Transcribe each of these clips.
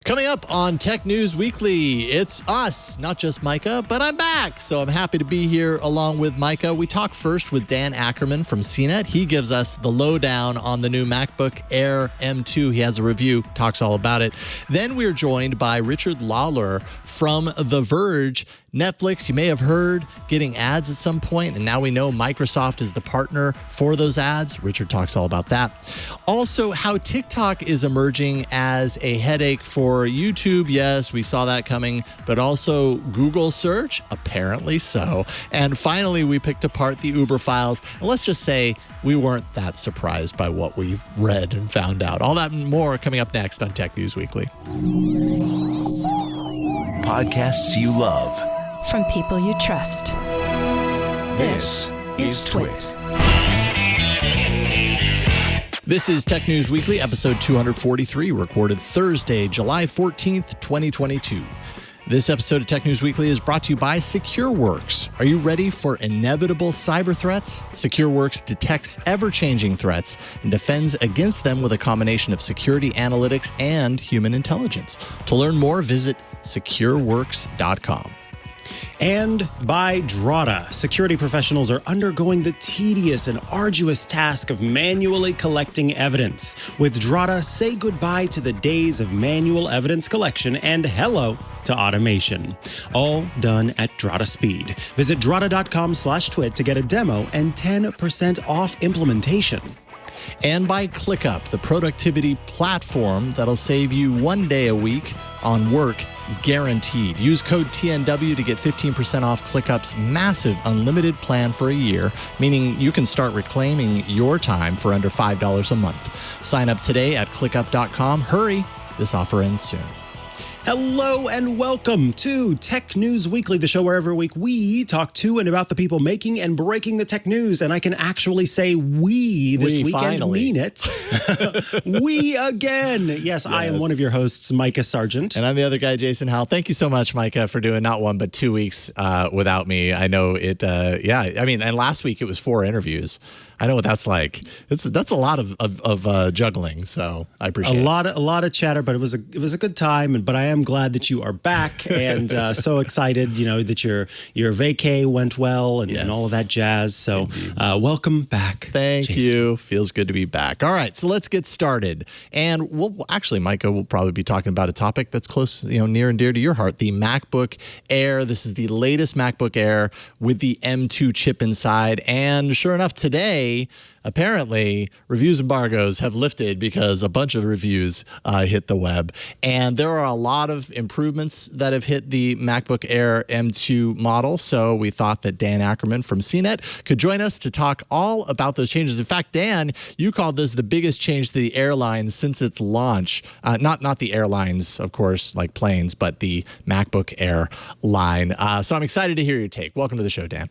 Coming up on Tech News Weekly, it's us, not just Mikah, but I'm back. So I'm happy to be here along with Mikah. We talk first with Dan Ackerman from CNET. He gives us the lowdown on the new MacBook Air M2. He has a review, talks all about it. Then we're joined by Richard Lawler from The Verge. Netflix, you may have heard, getting ads at some point, and now we know Microsoft is the partner for those ads. Richard talks all about that. Also, how TikTok is emerging as a headache for YouTube. Yes, we saw that coming, but also Google search, apparently so. And finally, we picked apart the Uber files. And let's just say we weren't that surprised by what we read and found out. All that and more coming up next on Tech News Weekly. Podcasts you love. From people you trust. This is TWiT. This is Tech News Weekly, episode 243, recorded Thursday, July 14th, 2022. This episode of Tech News Weekly is brought to you by SecureWorks. Are you ready for inevitable cyber threats? SecureWorks detects ever-changing threats and defends against them with a combination of security analytics and human intelligence. To learn more, visit secureworks.com. And by Drata. Security professionals are undergoing the tedious and arduous task of manually collecting evidence. With Drata, say goodbye to the days of manual evidence collection and hello to automation. All done at Drata speed. Visit drata.com/twit to get a demo and 10% off implementation. And by ClickUp, the productivity platform that'll save you 1 day a week on work guaranteed. Use code TNW to get 15% off ClickUp's massive unlimited plan for a year, meaning you can start reclaiming your time for under $5 a month. Sign up today at clickup.com. Hurry, this offer ends soon. Hello and welcome to Tech News Weekly, the show where every week we talk to and about the people making and breaking the tech news. And I can actually say we this weekend finally mean it. We again. Yes, I am one of your hosts, Mikah Sargent. And I'm the other guy, Jason Howell. Thank you so much, Mikah, for doing not 1 but 2 weeks without me. I know it, and last week it was 4 interviews. I know what that's like. That's a lot of juggling, so I appreciate it. A lot of chatter, but it was a good time. But I am glad that you are back and so excited. You know that your vacay went well and all of that jazz. So welcome back. Thank Jason. you. Feels good to be back. All right, so let's get started. And Mikah will probably be talking about a topic that's close, near and dear to your heart: the MacBook Air. This is the latest MacBook Air with the M2 chip inside, and sure enough, today, apparently, reviews embargoes have lifted because a bunch of reviews hit the web. And there are a lot of improvements that have hit the MacBook Air M2 model. So we thought that Dan Ackerman from CNET could join us to talk all about those changes. In fact, Dan, you called this the biggest change to the airline since its launch. Not the airlines, of course, like planes, but the MacBook Air line. So I'm excited to hear your take. Welcome to the show, Dan.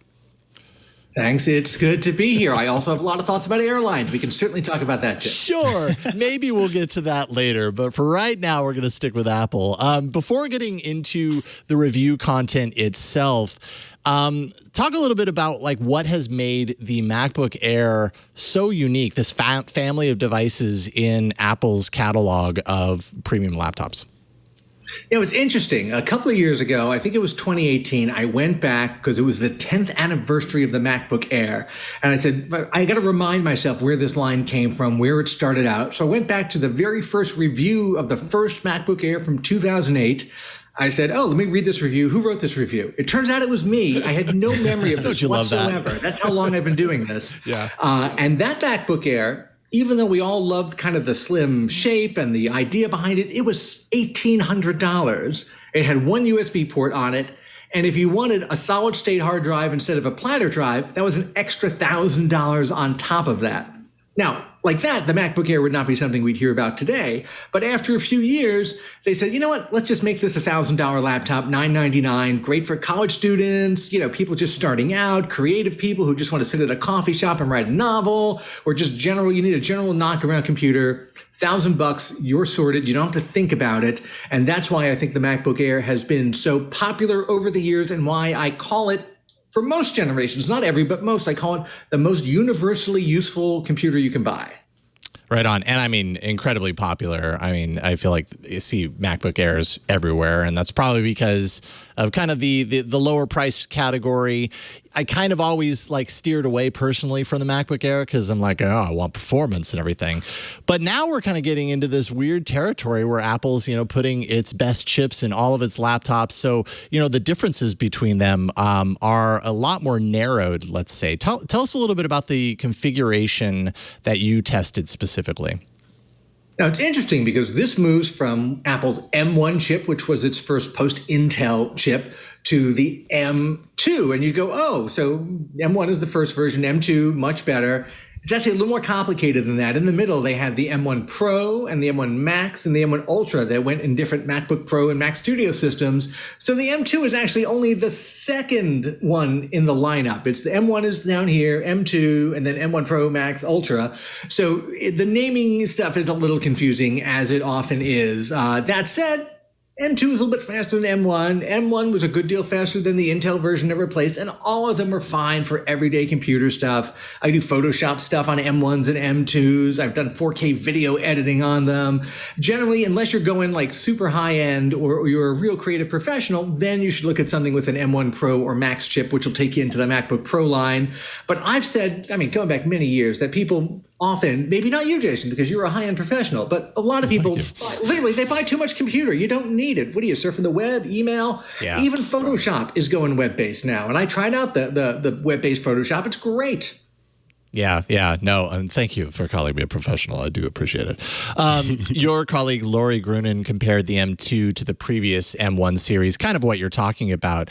Thanks. It's good to be here. I also have a lot of thoughts about airlines. We can certainly talk about that too. Sure. Maybe we'll get to that later. But for right now, we're going to stick with Apple. Before getting into the review content itself, talk a little bit about what has made the MacBook Air so unique, this family of devices in Apple's catalog of premium laptops. It was interesting. A couple of years ago, I think it was 2018, I went back because it was the 10th anniversary of the MacBook Air. And I said, I got to remind myself where this line came from, where it started out. So I went back to the very first review of the first MacBook Air from 2008. I said, let me read this review. Who wrote this review? It turns out it was me. I had no memory of this whatsoever. That's how long I've been doing this. Yeah. And that MacBook Air, even though we all loved kind of the slim shape and the idea behind it, it was $1,800. It had one USB port on it. And if you wanted a solid state hard drive instead of a platter drive, that was an extra $1,000 on top of that. Now, like that, the MacBook Air would not be something we'd hear about today. But after a few years, they said, you know what, let's just make this a $1,000 laptop, $999, great for college students, people just starting out, creative people who just want to sit at a coffee shop and write a novel, or just you need a general knockaround computer. $1,000, you're sorted. You don't have to think about it. And that's why I think the MacBook Air has been so popular over the years and why I call it, for most generations, not every, but most, I call it the most universally useful computer you can buy. Right on. And I mean, incredibly popular. I mean, I feel like you see MacBook Airs everywhere, and that's probably because of kind of the lower price category. I kind of always like steered away personally from the MacBook Air because I'm like, oh, I want performance and everything. But now we're kind of getting into this weird territory where Apple's, putting its best chips in all of its laptops. So, the differences between them are a lot more narrowed, let's say. Tell us a little bit about the configuration that you tested specifically. Now, it's interesting because this moves from Apple's M1 chip, which was its first post-Intel chip, to the M2. And you go, oh, so M1 is the first version, M2, much better. It's actually a little more complicated than that. In the middle, they had the M1 Pro and the M1 Max and the M1 Ultra that went in different MacBook Pro and Mac Studio systems. So the M2 is actually only the second one in the lineup. It's the M1 is down here, M2, and then M1 Pro, Max, Ultra. So the naming stuff is a little confusing, as it often is. That said, M2 is a little bit faster than M1. M1 was a good deal faster than the Intel version ever replaced, and all of them are fine for everyday computer stuff. I do Photoshop stuff on M1s and M2s. I've done 4K video editing on them. Generally, unless you're going like super high-end or you're a real creative professional, then you should look at something with an M1 Pro or Max chip, which will take you into the MacBook Pro line. But I've said, going back many years, that people often, maybe not you, Jason, because you're a high-end professional, but a lot of people, literally, they buy too much computer. You don't need it. What are you, surfing the web, email? Yeah. Even Photoshop is going web-based now. And I tried out the web-based Photoshop. It's great. Yeah. No, and thank you for calling me a professional. I do appreciate it. Your colleague, Lori Grunin, compared the M2 to the previous M1 series, kind of what you're talking about.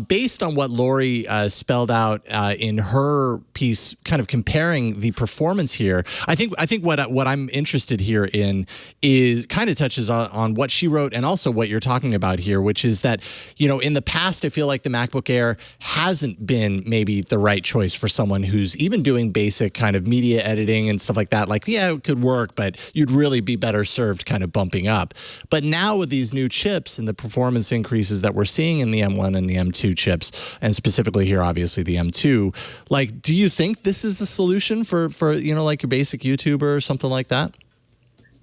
Based on what Lori spelled out in her piece, kind of comparing the performance here, I think what I'm interested here in is kind of touches on what she wrote and also what you're talking about here, which is that, in the past, I feel like the MacBook Air hasn't been maybe the right choice for someone who's even doing basic kind of media editing and stuff like that. Like, yeah, it could work, but you'd really be better served kind of bumping up. But now with these new chips and the performance increases that we're seeing in the M1 and the M2 chips, and specifically here, obviously the M2, like, do you think this is a solution for like your basic YouTuber or something like that?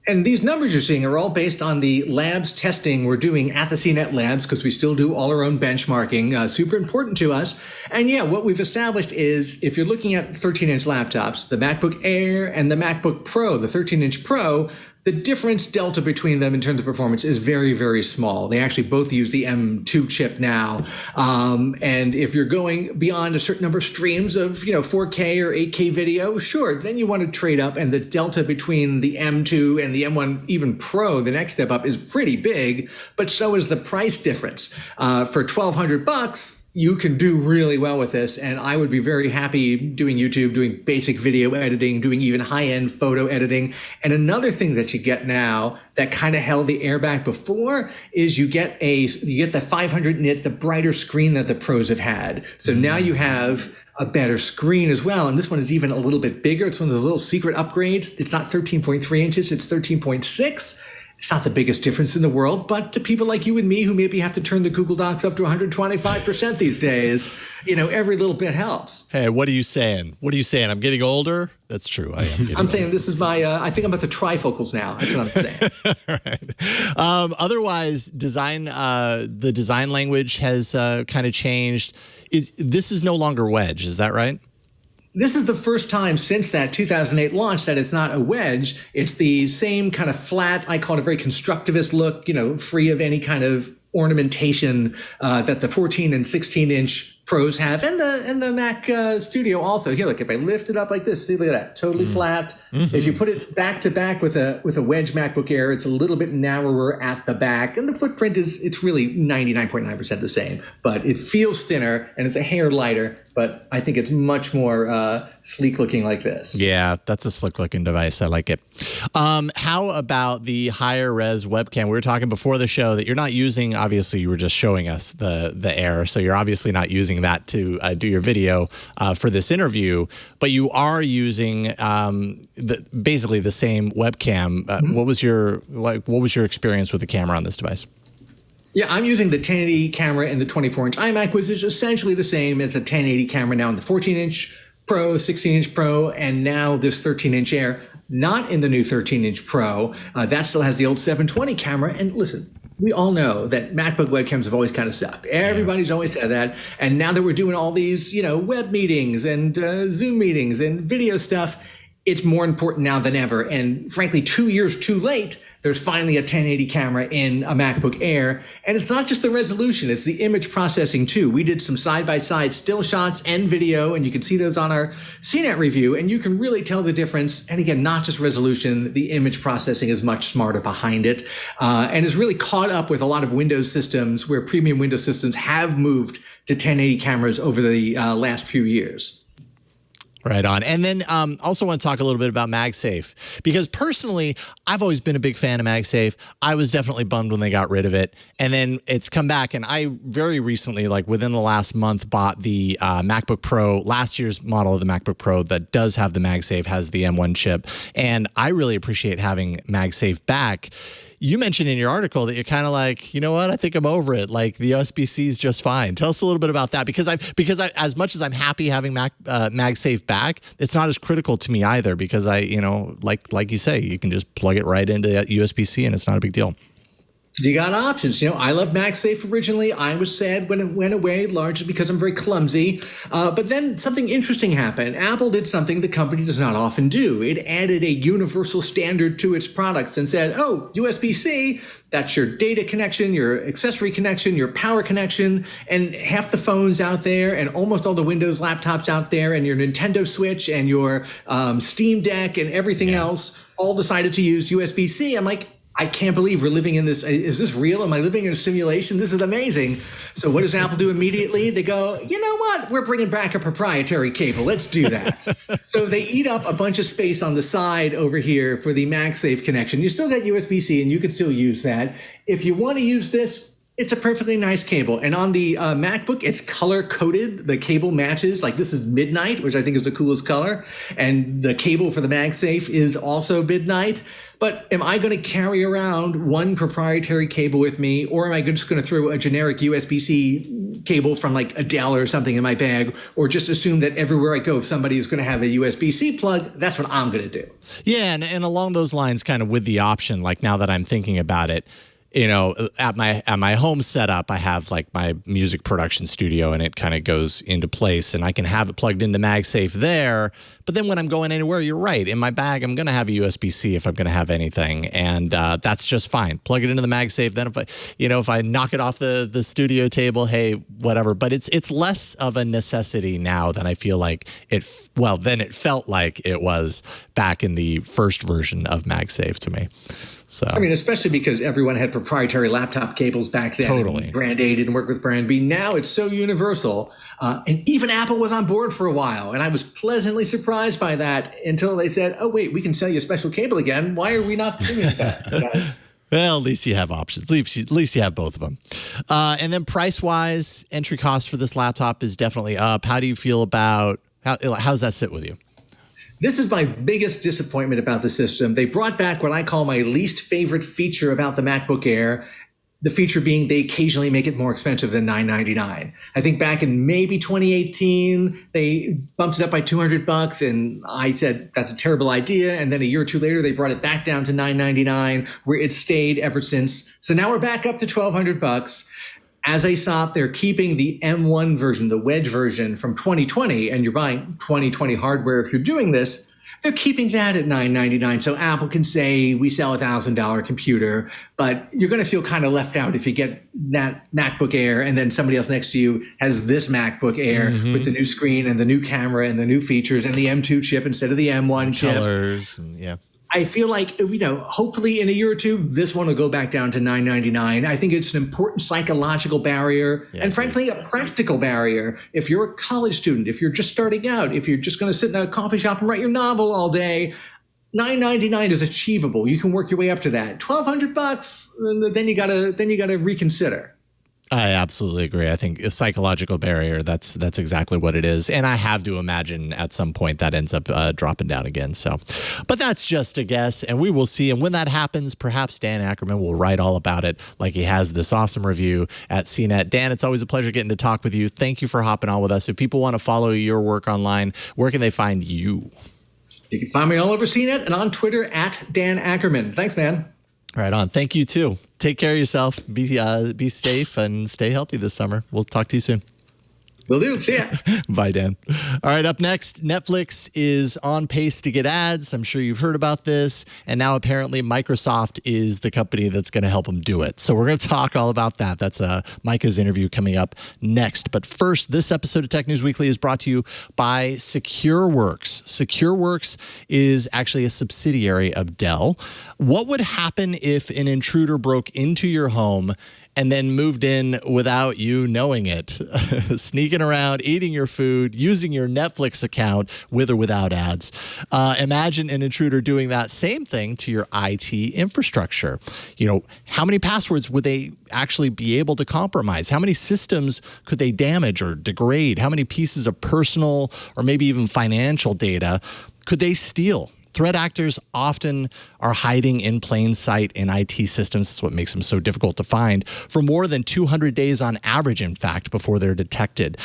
And these numbers you're seeing are all based on the labs testing we're doing at the CNET labs, because we still do all our own benchmarking, super important to us. And yeah, what we've established is if you're looking at 13-inch laptops, the MacBook Air and the MacBook Pro, the 13-inch Pro, the difference delta between them in terms of performance is very, very small. They actually both use the M2 chip now. And if you're going beyond a certain number of streams of, 4K or 8K video, sure, then you want to trade up. And the delta between the M2 and the M1, even Pro, the next step up, is pretty big. But so is the price difference. For $1,200, you can do really well with this, and I would be very happy doing YouTube, doing basic video editing, doing even high-end photo editing. And another thing that you get now that kind of held the Air back before is you get the 500 nit, the brighter screen that the Pros have had. So now you have a better screen as well, and this one is even a little bit bigger. It's one of those little secret upgrades. It's not 13.3 inches, it's 13.6. It's not the biggest difference in the world, but to people like you and me who maybe have to turn the Google Docs up to 125% these days, every little bit helps. Hey, what are you saying? I'm getting older? That's true. I am getting I'm saying this is my, I think I'm at the trifocals now. That's what I'm saying. All right. Otherwise, the design language has kind of changed. This is no longer wedge. Is that right? This is the first time since that 2008 launch that it's not a wedge. It's the same kind of flat, I call it a very constructivist look, free of any kind of ornamentation that the 14 and 16-inch Pros have, and the Mac Studio also. Here, look, if I lift it up like this, see, look at that, totally flat. Mm-hmm. If you put it back to back with a wedge MacBook Air, it's a little bit narrower at the back, and the footprint it's really 99.9% the same, but it feels thinner and it's a hair lighter. But I think it's much more sleek looking like this. Yeah, that's a slick looking device. I like it. How about the higher res webcam? We were talking before the show that you're not using, obviously you were just showing us the Air, so you're obviously not using that to do your video for this interview, but you are using basically the same webcam. Mm-hmm. What was your experience with the camera on this device? Yeah, I'm using the 1080 camera in the 24-inch iMac, which is essentially the same as a 1080 camera now in the 14-inch Pro, 16-inch Pro, and now this 13-inch Air. Not in the new 13-inch Pro. That still has the old 720 camera. And listen, we all know that MacBook webcams have always kind of sucked. Everybody's always said that. And now that we're doing all these, web meetings and Zoom meetings and video stuff, it's more important now than ever. And frankly, 2 years too late, there's finally a 1080 camera in a MacBook Air. And it's not just the resolution, it's the image processing too. We did some side-by-side still shots and video, and you can see those on our CNET review, and you can really tell the difference. And again, not just resolution, the image processing is much smarter behind it, and is really caught up with a lot of Windows systems where premium Windows systems have moved to 1080 cameras over the last few years. Right on. And then also want to talk a little bit about MagSafe, because personally, I've always been a big fan of MagSafe. I was definitely bummed when they got rid of it. And then it's come back. And I very recently, like within the last month, bought the MacBook Pro, last year's model of the MacBook Pro that does have the MagSafe, has the M1 chip. And I really appreciate having MagSafe back. You mentioned in your article that you're kind of like, you know what? I think I'm over it. Like the USB-C is just fine. Tell us a little bit about that, because I as much as I'm happy having MagSafe back, it's not as critical to me either, because like you say, you can just plug it right into USB-C and it's not a big deal. You got options. I love MagSafe originally. I was sad when it went away, largely because I'm very clumsy. But then something interesting happened. Apple did something the company does not often do. It added a universal standard to its products and said, oh, USB-C, that's your data connection, your accessory connection, your power connection, and half the phones out there and almost all the Windows laptops out there and your Nintendo Switch and your Steam Deck and everything else all decided to use USB-C. I'm like, I can't believe we're living in this. Is this real? Am I living in a simulation? This is amazing. So what does Apple do immediately? They go, you know what? We're bringing back a proprietary cable. Let's do that. So they eat up a bunch of space on the side over here for the MagSafe connection. You still got USB-C and you can still use that. If you want to use this, it's a perfectly nice cable. And on the MacBook, it's color coded. The cable matches. Like this is midnight, which I think is the coolest color. And the cable for the MagSafe is also midnight. But am I going to carry around one proprietary cable with me, or am I just going to throw a generic USB-C cable from like a Dell or something in my bag, or just assume that everywhere I go, somebody is going to have a USB-C plug? That's what I'm going to do. Yeah, and along those lines, kind of with the option, like now that I'm thinking about it, at my home setup, I have like my music production studio, and it kind of goes into place, and I can have it plugged into MagSafe there. But then when I'm going anywhere, you're right. In my bag, I'm going to have a USB-C if I'm going to have anything, and that's just fine. Plug it into the MagSafe. Then if I knock it off the studio table, hey, whatever. But it's less of a necessity now than I feel like then it felt like it was back in the first version of MagSafe to me. So, I mean, especially because everyone had proprietary laptop cables back then. Totally. Brand A didn't work with Brand B. Now it's so universal. And even Apple was on board for a while. And I was pleasantly surprised by that until they said, oh, wait, we can sell you a special cable again. Why are we not doing that? Well, at least you have options. At least you have both of them. And then price-wise, entry cost for this laptop is definitely up. How do you feel about how does that sit with you? This is my biggest disappointment about the system. They brought back what I call my least favorite feature about the MacBook Air, the feature being they occasionally make it more expensive than $999. I think back in maybe 2018, they bumped it up by $200, and I said, that's a terrible idea. And then a year or two later, they brought it back down to $999, where it stayed ever since. So now we're back up to $1,200. As a SOP, they're keeping the M1 version, the wedge version from 2020, and you're buying 2020 hardware if you're doing this. They're keeping that at $999, so Apple can say we sell a $1,000 computer, but you're going to feel kind of left out if you get that MacBook Air and then somebody else next to you has this MacBook Air with the new screen and the new camera and the new features and the M2 chip instead of the M1 chip. Colors, and yeah. I feel like, hopefully in a year or two, this one will go back down to $999. I think it's an important psychological barrier and frankly, a practical barrier. If you're a college student, if you're just starting out, if you're just going to sit in a coffee shop and write your novel all day, $999 is achievable. You can work your way up to that. $1,200, then you gotta reconsider. I absolutely agree. I think a psychological barrier, that's exactly what it is. And I have to imagine at some point that ends up dropping down again. So, but that's just a guess, and we will see. And when that happens, perhaps Dan Ackerman will write all about it like he has this awesome review at CNET. Dan, it's always a pleasure getting to talk with you. Thank you for hopping on with us. If people want to follow your work online, where can they find you? You can find me all over CNET and on Twitter at Dan Ackerman. Thanks, man. Right on. Thank you, too. Take care of yourself. Be safe and stay healthy this summer. We'll talk to you soon. Will do. See ya. Bye, Dan. All right, up next, Netflix is on pace to get ads. I'm sure you've heard about this. And now apparently Microsoft is the company that's going to help them do it. So we're going to talk all about that. That's Mikah's interview coming up next. But first, this episode of Tech News Weekly is brought to you by SecureWorks. SecureWorks is actually a subsidiary of Dell. What would happen if an intruder broke into your home and then moved in without you knowing it, sneaking around, eating your food, using your Netflix account with or without ads? Imagine an intruder doing that same thing to your IT infrastructure. You know, how many passwords would they actually be able to compromise? How many systems could they damage or degrade? How many pieces of personal or maybe even financial data could they steal? Threat actors often are hiding in plain sight in IT systems. That's what makes them so difficult to find for more than 200 days on average, in fact, before they're detected.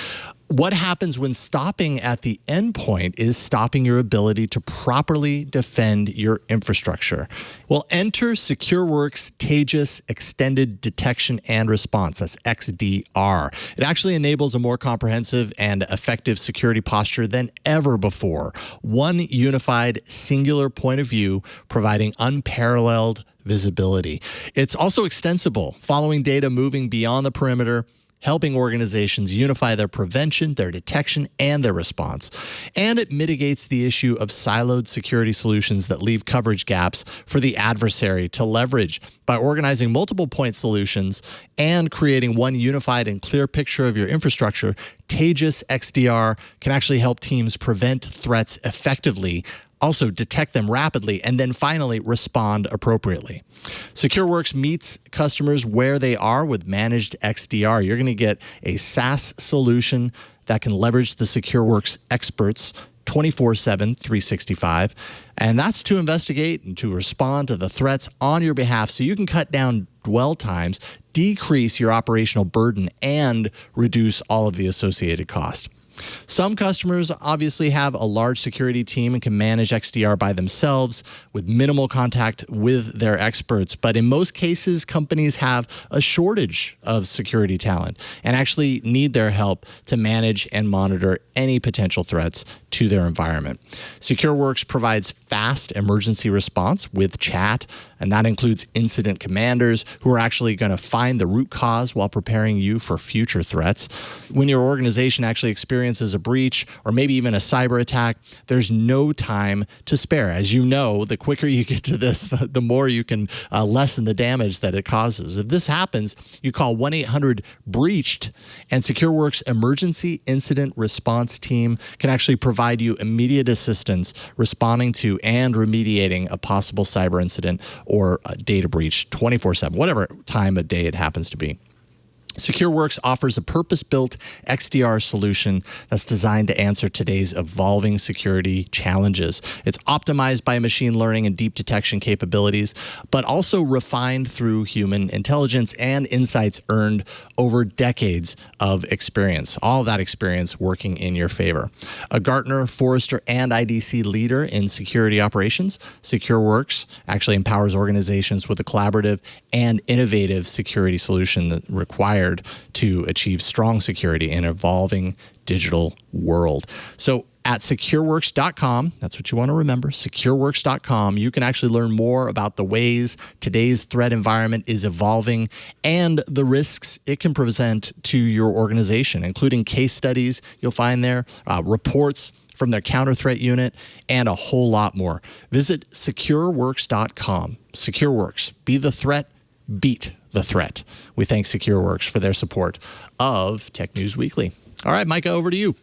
What happens when stopping at the endpoint is stopping your ability to properly defend your infrastructure. Well, enter SecureWorks Taegis Extended Detection and Response. That's XDR. It actually enables a more comprehensive and effective security posture than ever before. One unified, singular point of view, providing unparalleled visibility. It's also extensible, following data moving beyond the perimeter, helping organizations unify their prevention, their detection, and their response. And it mitigates the issue of siloed security solutions that leave coverage gaps for the adversary to leverage. By organizing multiple point solutions and creating one unified and clear picture of your infrastructure, Taegis XDR can actually help teams prevent threats effectively, also detect them rapidly, and then finally respond appropriately. SecureWorks meets customers where they are with managed XDR. You're going to get a SaaS solution that can leverage the SecureWorks experts 24/7, 365. And that's to investigate and to respond to the threats on your behalf so you can cut down dwell times, decrease your operational burden, and reduce all of the associated cost. Some customers obviously have a large security team and can manage XDR by themselves with minimal contact with their experts. But in most cases, companies have a shortage of security talent and actually need their help to manage and monitor any potential threats to their environment. SecureWorks provides fast emergency response with chat, and that includes incident commanders who are actually going to find the root cause while preparing you for future threats. When your organization actually experiences a breach or maybe even a cyber attack, there's no time to spare. As you know, the quicker you get to this, the more you can lessen the damage that it causes. If this happens, you call 1-800-BREACHED, and SecureWorks Emergency Incident Response Team can actually provide you immediate assistance responding to and remediating a possible cyber incident or a data breach 24/7, whatever time of day it happens to be. SecureWorks offers a purpose-built XDR solution that's designed to answer today's evolving security challenges. It's optimized by machine learning and deep detection capabilities, but also refined through human intelligence and insights earned over decades of experience. All that experience working in your favor. A Gartner, Forrester, and IDC leader in security operations, SecureWorks actually empowers organizations with a collaborative and innovative security solution that requires to achieve strong security in an evolving digital world. So at secureworks.com, that's what you want to remember, secureworks.com, you can actually learn more about the ways today's threat environment is evolving and the risks it can present to your organization, including case studies you'll find there, reports from their counter threat unit, and a whole lot more. Visit secureworks.com. SecureWorks, be the threat, beat the threat. We thank SecureWorks for their support of Tech News Weekly. All right, Mikah, over to you.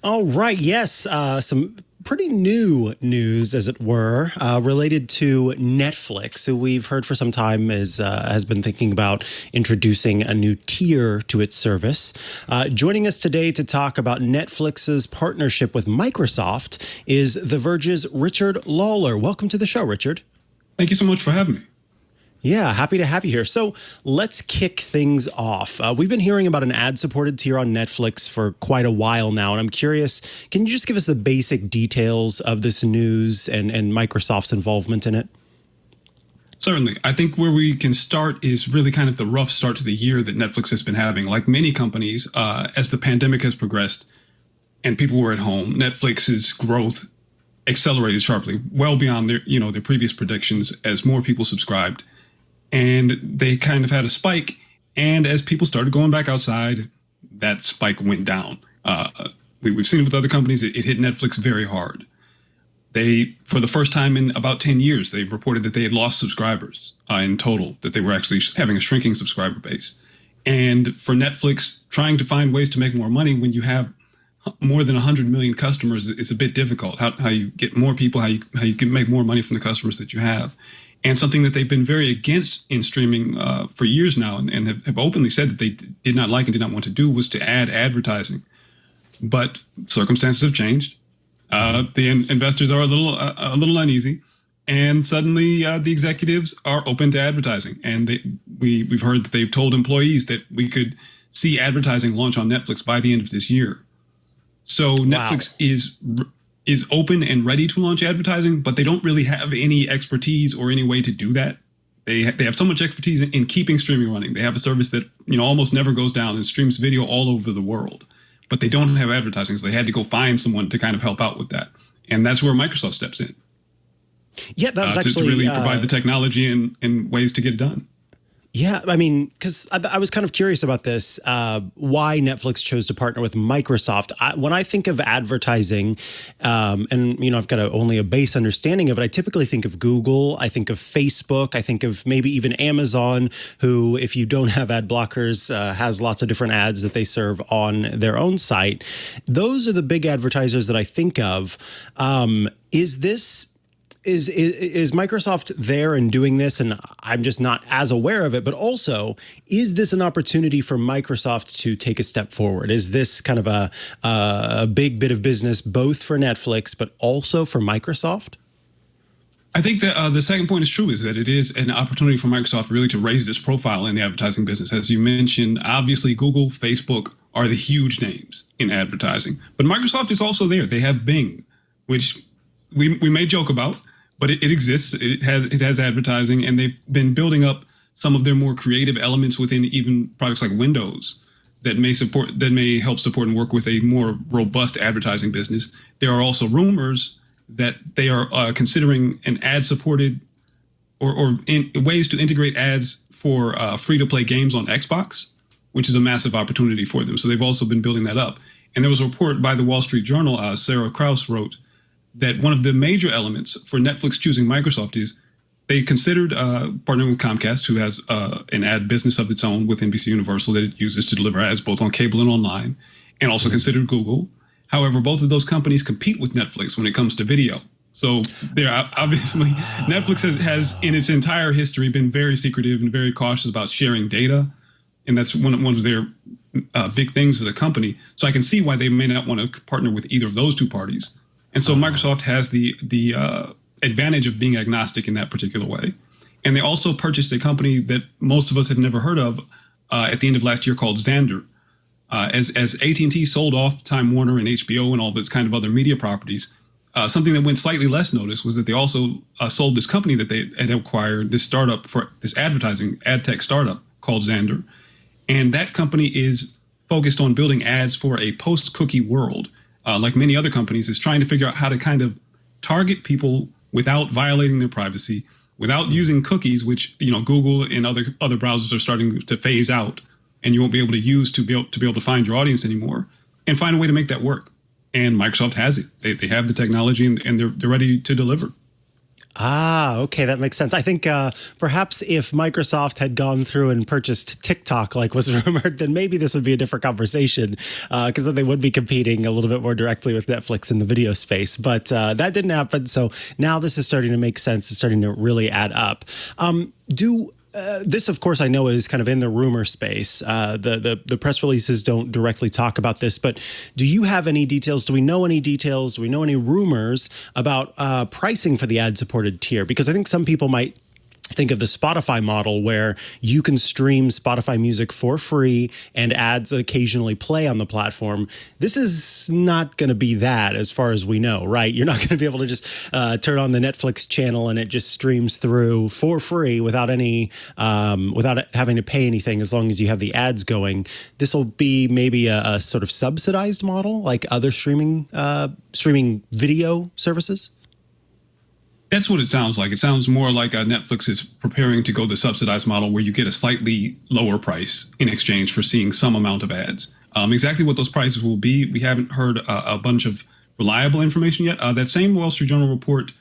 All right. Yes. Some pretty new news, as it were, related to Netflix, who we've heard for some time has been thinking about introducing a new tier to its service. Joining us today to talk about Netflix's partnership with Microsoft is The Verge's Richard Lawler. Welcome to the show, Richard. Thank you so much for having me. Yeah, happy to have you here. So let's kick things off. We've been hearing about an ad-supported tier on Netflix for quite a while now, and I'm curious, can you just give us the basic details of this news and Microsoft's involvement in it? Certainly. I think where we can start is really kind of the rough start to the year that Netflix has been having. Like many companies, as the pandemic has progressed and people were at home, Netflix's growth accelerated sharply, well beyond their previous predictions as more people subscribed. And they kind of had a spike. And as people started going back outside, that spike went down. We've seen it with other companies. It hit Netflix very hard. They, for the first time in about 10 years, they've reported that they had lost subscribers in total, that they were actually having a shrinking subscriber base. And for Netflix, trying to find ways to make more money when you have more than 100 million customers is a bit difficult. How you get more people, how you can make more money from the customers that you have. And something that they've been very against in streaming for years now and have openly said that they did not like and did not want to do was to add advertising. But circumstances have changed. The investors are a little uneasy. And suddenly the executives are open to advertising. And we've heard that they've told employees that we could see advertising launch on Netflix by the end of this year. So Netflix is open and ready to launch advertising, but they don't really have any expertise or any way to do that. They have so much expertise in keeping streaming running. They have a service that almost never goes down and streams video all over the world, but they don't have advertising, so they had to go find someone to kind of help out with that, and that's where Microsoft steps in. Yeah, that was actually to really provide the technology and ways to get it done. Yeah, I mean, because I was kind of curious about this, why Netflix chose to partner with Microsoft. When I think of advertising, and I've got only a base understanding of it, I typically think of Google, I think of Facebook, I think of maybe even Amazon, who, if you don't have ad blockers, has lots of different ads that they serve on their own site. Those are the big advertisers that I think of. Is Microsoft there and doing this, and I'm just not as aware of it, but also, is this an opportunity for Microsoft to take a step forward? Is this kind of a big bit of business both for Netflix, but also for Microsoft? I think that the second point is true, is that it is an opportunity for Microsoft really to raise its profile in the advertising business. As you mentioned, obviously Google, Facebook are the huge names in advertising, but Microsoft is also there. They have Bing, which we may joke about, but it exists. It has advertising, and they've been building up some of their more creative elements within even products like Windows that may help support and work with a more robust advertising business. There are also rumors that they are considering an ad-supported or ways to integrate ads for free-to-play games on Xbox, which is a massive opportunity for them. So they've also been building that up. And there was a report by the Wall Street Journal, Sarah Krause wrote, that one of the major elements for Netflix choosing Microsoft is they considered partnering with Comcast, who has an ad business of its own with NBC Universal that it uses to deliver ads both on cable and online, and also considered Google. However, both of those companies compete with Netflix when it comes to video. So they're obviously, Netflix has in its entire history been very secretive and very cautious about sharing data. And that's one of their big things as a company. So I can see why they may not want to partner with either of those two parties. And so Microsoft has the advantage of being agnostic in that particular way. And they also purchased a company that most of us had never heard of at the end of last year called Xandr. As AT&T sold off Time Warner and HBO and all of its kind of other media properties, something that went slightly less noticed was that they also sold this company that they had acquired, this startup for this advertising, ad tech startup called Xandr. And that company is focused on building ads for a post-cookie world. Like many other companies, is trying to figure out how to kind of target people without violating their privacy, without using cookies, which Google and other browsers are starting to phase out, and you won't be able to use to be able to find your audience anymore, and find a way to make that work. And Microsoft has it. They have the technology, and they're ready to deliver. Okay, that makes sense. I think perhaps if Microsoft had gone through and purchased TikTok, like was rumored, then maybe this would be a different conversation, because then they would be competing a little bit more directly with Netflix in the video space. But that didn't happen. So now this is starting to make sense. It's starting to really add up. This, of course, I know is kind of in the rumor space. The press releases don't directly talk about this, but do you have any details? Do we know any details? Do we know any rumors about pricing for the ad-supported tier? Because I think some people might think of the Spotify model where you can stream Spotify music for free and ads occasionally play on the platform. This is not going to be that as far as we know, right? You're not going to be able to just turn on the Netflix channel and it just streams through for free without without having to pay anything as long as you have the ads going. This will be maybe a sort of subsidized model like other streaming video services. That's what it sounds like. It sounds more like Netflix is preparing to go the subsidized model where you get a slightly lower price in exchange for seeing some amount of ads. Exactly what those prices will be, we haven't heard a bunch of reliable information yet. That same Wall Street Journal report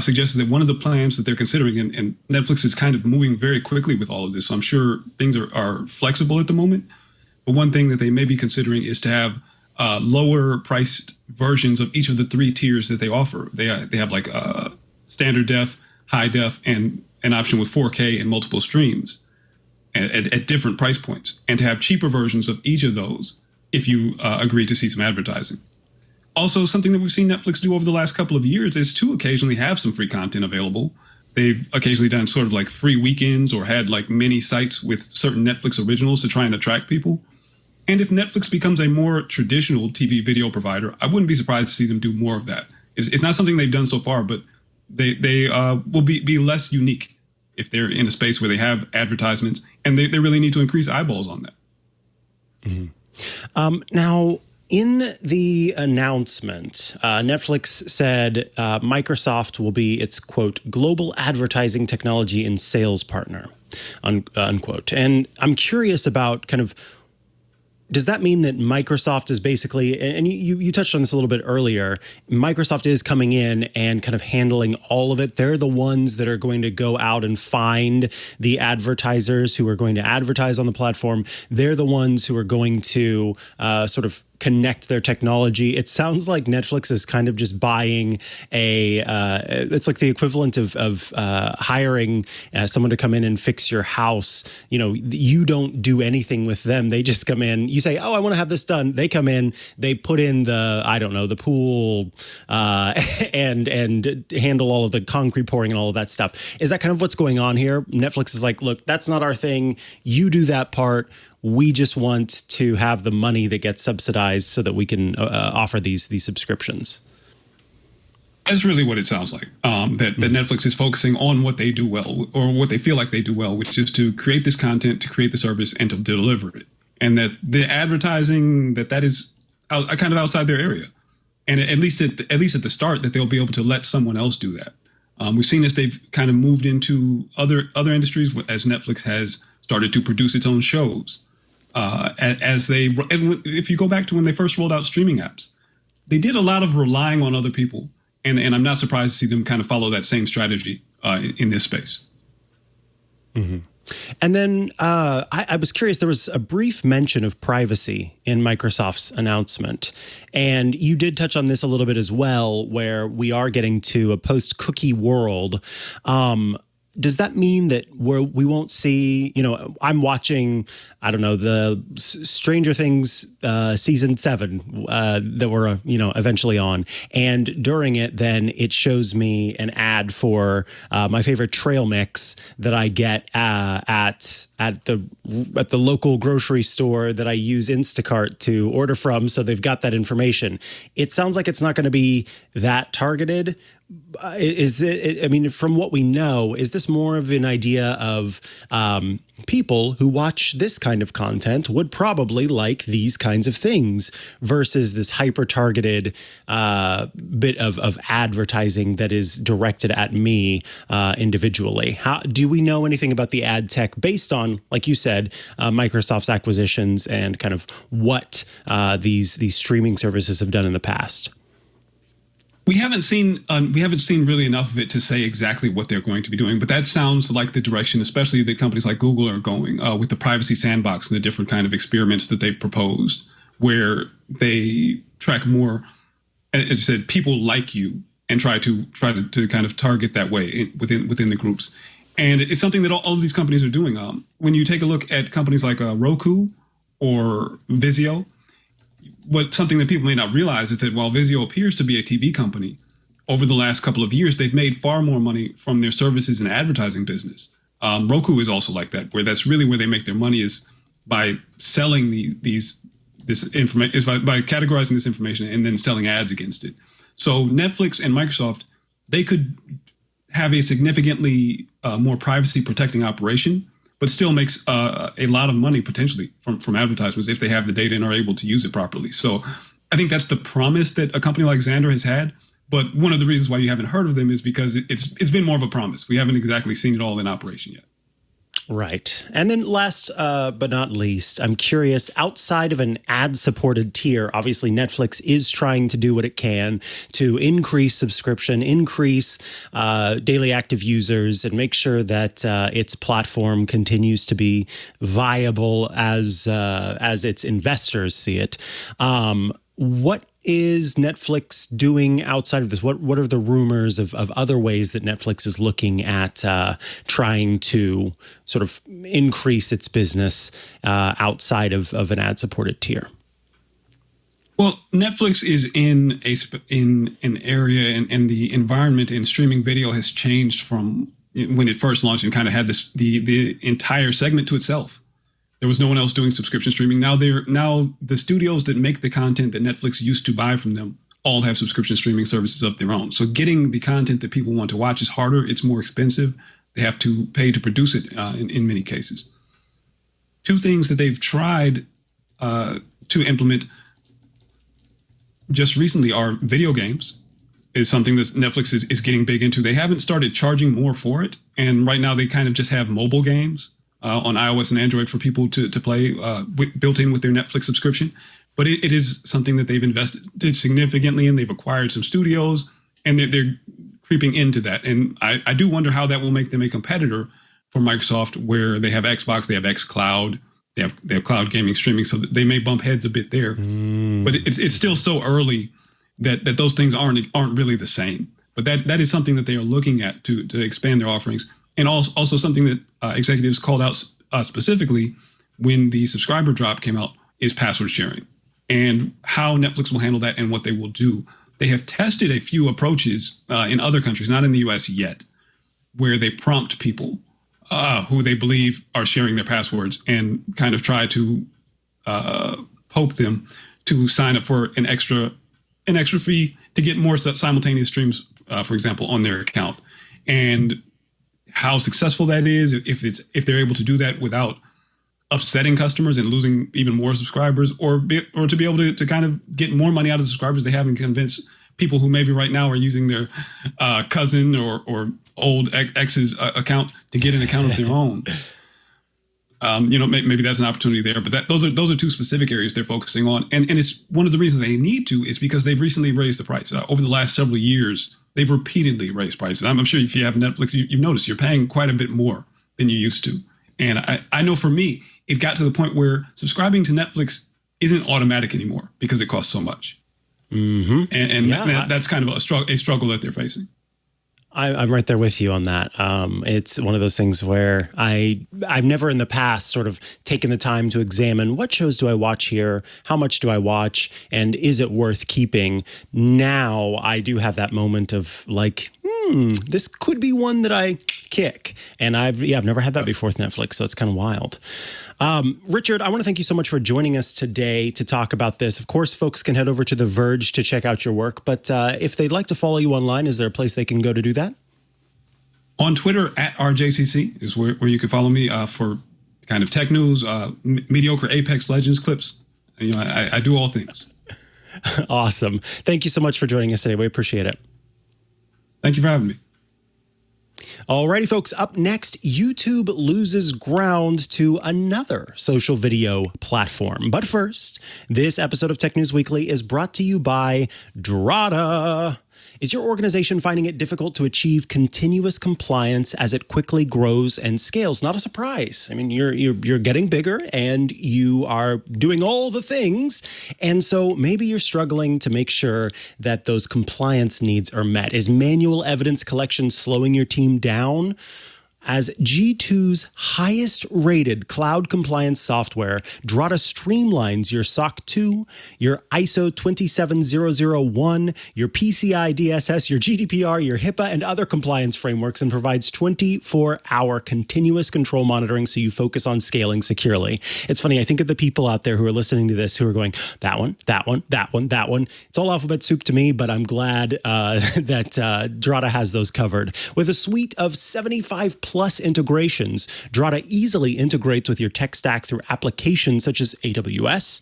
suggested that one of the plans that they're considering, and Netflix is kind of moving very quickly with all of this, so I'm sure things are flexible at the moment. But one thing that they may be considering is to have lower priced versions of each of the 3 tiers that they offer. They have like standard def, high def, and an option with 4K and multiple streams at different price points, and to have cheaper versions of each of those if you agree to see some advertising. Also, something that we've seen Netflix do over the last couple of years is to occasionally have some free content available. They've occasionally done sort of like free weekends or had like mini sites with certain Netflix originals to try and attract people. And if Netflix becomes a more traditional TV video provider, I wouldn't be surprised to see them do more of that. It's not something they've done so far, but they will be less unique if they're in a space where they have advertisements and they really need to increase eyeballs on that. Mm-hmm. Now, in the announcement, Netflix said Microsoft will be its, quote, global advertising technology and sales partner, unquote. And I'm curious about kind of, does that mean that Microsoft is basically, and you touched on this a little bit earlier, Microsoft is coming in and kind of handling all of it. They're the ones that are going to go out and find the advertisers who are going to advertise on the platform. They're the ones who are going to sort of connect their technology. It sounds like Netflix is kind of just buying it's like the equivalent of hiring someone to come in and fix your house. You know, you don't do anything with them. They just come in. You say, oh, I want to have this done. They come in, they put in the pool and handle all of the concrete pouring and all of that stuff. Is that kind of what's going on here? Netflix is like, look, that's not our thing. You do that part. We just want to have the money that gets subsidized so that we can offer these subscriptions. That's really what it sounds like. That Netflix is focusing on what they do well, or what they feel like they do well, which is to create this content, to create the service, and to deliver it. And that the advertising that is kind of outside their area, and at least at the start, that they'll be able to let someone else do that. We've seen this; they've kind of moved into other industries as Netflix has started to produce its own shows. If you go back to when they first rolled out streaming apps, they did a lot of relying on other people. And I'm not surprised to see them kind of follow that same strategy in this space. Mm-hmm. And then I was curious, there was a brief mention of privacy in Microsoft's announcement. And you did touch on this a little bit as well, where we are getting to a post-cookie world. Does that mean that we won't see, I'm watching, I don't know, the Stranger Things season 7 that we're, eventually on. And during it, then it shows me an ad for my favorite trail mix that I get at the local grocery store that I use Instacart to order from. So they've got that information. It sounds like it's not going to be that targeted. From what we know, is this more of an idea of people who watch this kind of content would probably like these kinds of things versus this hyper-targeted bit of advertising that is directed at me individually? How do we know anything about the ad tech based on, like you said, Microsoft's acquisitions and kind of what these streaming services have done in the past? We haven't seen really enough of it to say exactly what they're going to be doing, but that sounds like the direction, especially that companies like Google are going with the privacy sandbox and the different kind of experiments that they've proposed, where they track more, as you said, people like you and try to kind of target that way within the groups. And it's something that all of these companies are doing. When you take a look at companies like Roku or Vizio, something that people may not realize is that while Vizio appears to be a TV company, over the last couple of years, they've made far more money from their services and advertising business. Roku is also like that, where that's really where they make their money is by selling this information, is by categorizing this information and then selling ads against it. So Netflix and Microsoft, they could have a significantly more privacy protecting operation, but still makes a lot of money potentially from advertisements if they have the data and are able to use it properly. So I think that's the promise that a company like Xandr has had. But one of the reasons why you haven't heard of them is because it's been more of a promise. We haven't exactly seen it all in operation yet. Right. And then last but not least, I'm curious, outside of an ad-supported tier, obviously Netflix is trying to do what it can to increase subscription, increase daily active users, and make sure that its platform continues to be viable as its investors see it. What is Netflix doing outside of this? What are the rumors of other ways that Netflix is looking at trying to sort of increase its business outside of an ad-supported tier? Well, Netflix is in an area, and the environment in streaming video has changed from when it first launched and kind of had the entire segment to itself. There was no one else doing subscription streaming. Now the studios that make the content that Netflix used to buy from them all have subscription streaming services of their own. So getting the content that people want to watch is harder. It's more expensive. They have to pay to produce it in many cases. Two things that they've tried to implement just recently are video games. Is something that Netflix is getting big into. They haven't started charging more for it. And right now they kind of just have mobile games on iOS and Android for people to play built in with their Netflix subscription. But it is something that they've invested significantly in. They've acquired some studios, and they're creeping into that. And I do wonder how that will make them a competitor for Microsoft, where they have Xbox, they have xCloud, they have cloud gaming streaming, so they may bump heads a bit there. But it's still so early that those things aren't really the same. But that is something that they are looking at to expand their offerings. And also something that executives called out specifically when the subscriber drop came out is password sharing, and how Netflix will handle that and what they will do. They have tested a few approaches in other countries, not in the US yet, where they prompt people who they believe are sharing their passwords and kind of try to poke them to sign up for an extra fee to get more simultaneous streams, for example, on their account. And how successful that is, if they're able to do that without upsetting customers and losing even more subscribers, or to be able to kind of get more money out of the subscribers they have and convince people who maybe right now are using their cousin or old ex's account to get an account of their own. Maybe that's an opportunity there, but those are two specific areas they're focusing on. And it's one of the reasons they need to is because they've recently raised the price. Over the last several years, they've repeatedly raised prices. I'm sure if you have Netflix, you've noticed you're paying quite a bit more than you used to. And I know for me, it got to the point where subscribing to Netflix isn't automatic anymore because it costs so much. Mm-hmm. And that's kind of a struggle that they're facing. I'm right there with you on that. It's one of those things where I've never in the past sort of taken the time to examine what shows do I watch here, how much do I watch, and is it worth keeping? Now I do have that moment of like, this could be one that I kick. And I've never had that before with Netflix, so it's kind of wild. Richard, I want to thank you so much for joining us today to talk about this. Of course, folks can head over to The Verge to check out your work, but if they'd like to follow you online, is there a place they can go to do that? On Twitter, @RJCC is where you can follow me for kind of tech news, mediocre Apex Legends clips. I do all things. Awesome. Thank you so much for joining us today. We appreciate it. Thank you for having me. Alrighty, folks, up next, YouTube loses ground to another social video platform. But first, this episode of Tech News Weekly is brought to you by Drata. Is your organization finding it difficult to achieve continuous compliance as it quickly grows and scales? Not a surprise. I mean, you're getting bigger and you are doing all the things. And so maybe you're struggling to make sure that those compliance needs are met. Is manual evidence collection slowing your team down? As G2's highest rated cloud compliance software, Drata streamlines your SOC 2, your ISO 27001, your PCI DSS, your GDPR, your HIPAA, and other compliance frameworks, and provides 24-hour continuous control monitoring so you focus on scaling securely. It's funny, I think of the people out there who are listening to this who are going, that one, that one, that one, that one. It's all alphabet soup to me, but I'm glad that Drata has those covered. With a suite of 75 plus integrations, Drata easily integrates with your tech stack through applications such as AWS,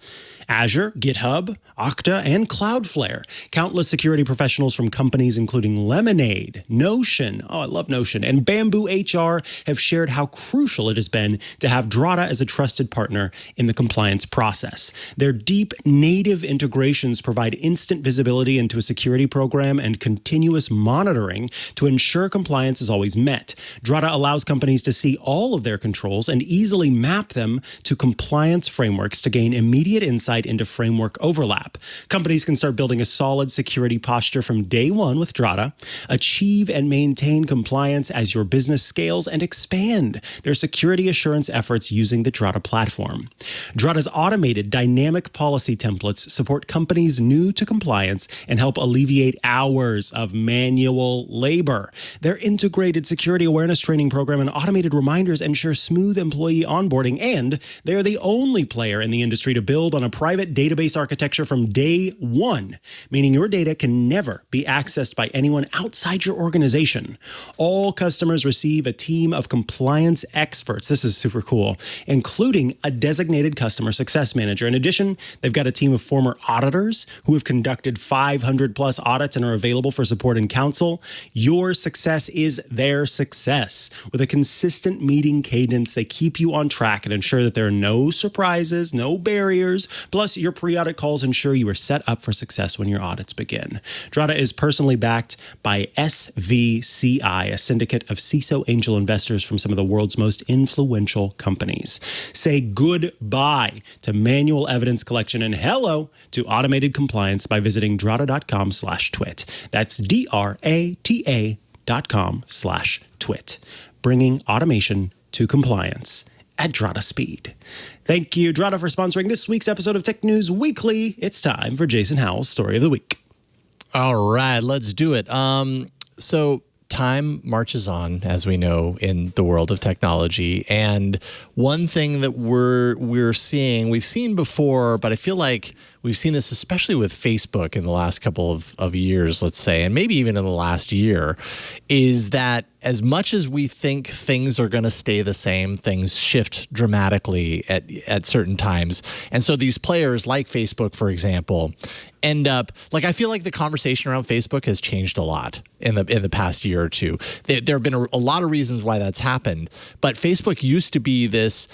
Azure, GitHub, Okta, and Cloudflare. Countless security professionals from companies including Lemonade, Notion, oh, I love Notion, and Bamboo HR have shared how crucial it has been to have Drata as a trusted partner in the compliance process. Their deep native integrations provide instant visibility into a security program and continuous monitoring to ensure compliance is always met. Drata allows companies to see all of their controls and easily map them to compliance frameworks to gain immediate insight into framework overlap. Companies can start building a solid security posture from day one with Drata, achieve and maintain compliance as your business scales, and expand their security assurance efforts using the Drata platform. Drata's automated dynamic policy templates support companies new to compliance and help alleviate hours of manual labor. Their integrated security awareness training program and automated reminders ensure smooth employee onboarding, and they are the only player in the industry to build on a private database architecture from day one, meaning your data can never be accessed by anyone outside your organization. All customers receive a team of compliance experts. This is super cool, including a designated customer success manager. In addition, they've got a team of former auditors who have conducted 500 plus audits and are available for support and counsel. Your success is their success. With a consistent meeting cadence, they keep you on track and ensure that there are no surprises, no barriers. Plus, your periodic calls ensure you are set up for success when your audits begin. Drata is personally backed by SVCI, a syndicate of CISO angel investors from some of the world's most influential companies. Say goodbye to manual evidence collection and hello to automated compliance by visiting drata.com/twit. That's DRATA.com/twit. Bringing automation to compliance at Drata speed. Thank you, Drata, for sponsoring this week's episode of Tech News Weekly. It's time for Jason Howell's Story of the Week. All right, let's do it. So time marches on, as we know, in the world of technology. And one thing that we're seeing, we've seen before, but I feel like we've seen this especially with Facebook in the last couple of years, let's say, and maybe even in the last year, is that as much as we think things are going to stay the same, things shift dramatically at certain times. And so these players like Facebook, for example, end up, like, I feel like the conversation around Facebook has changed a lot in the past year or two. There have been a lot of reasons why that's happened, but Facebook used to be this,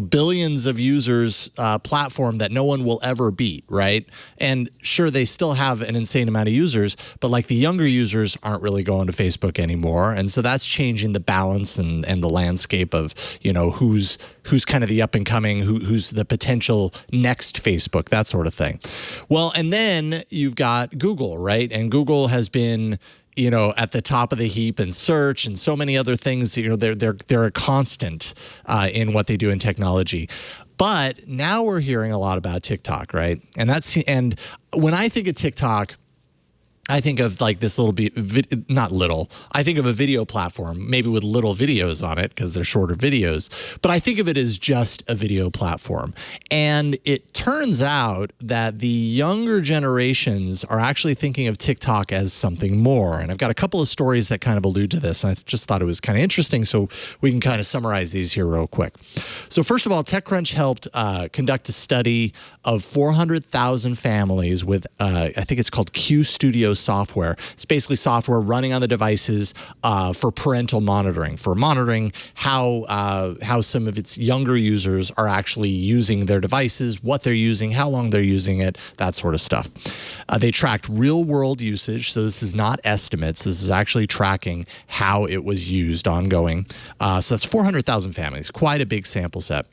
billions of users platform that no one will ever beat, right? And sure, they still have an insane amount of users, but like the younger users aren't really going to Facebook anymore. And so that's changing the balance and the landscape of, who's kind of the up and coming, who's the potential next Facebook, that sort of thing. Well, and then you've got Google, right? And Google has been at the top of the heap in search and so many other things. They're a constant in what they do in technology. But now we're hearing a lot about TikTok, right? And when I think of TikTok, I think of like this I think of a video platform, maybe with little videos on it because they're shorter videos, but I think of it as just a video platform. And it turns out that the younger generations are actually thinking of TikTok as something more. And I've got a couple of stories that kind of allude to this, and I just thought it was kind of interesting, so we can kind of summarize these here real quick. So first of all, TechCrunch helped conduct a study of 400,000 families with, I think it's called Q Studio software. It's basically software running on the devices for parental monitoring, how some of its younger users are actually using their devices, what they're using, how long they're using it, that sort of stuff. They tracked real-world usage, so this is not estimates. This is actually tracking how it was used ongoing. So that's 400,000 families, quite a big sample set.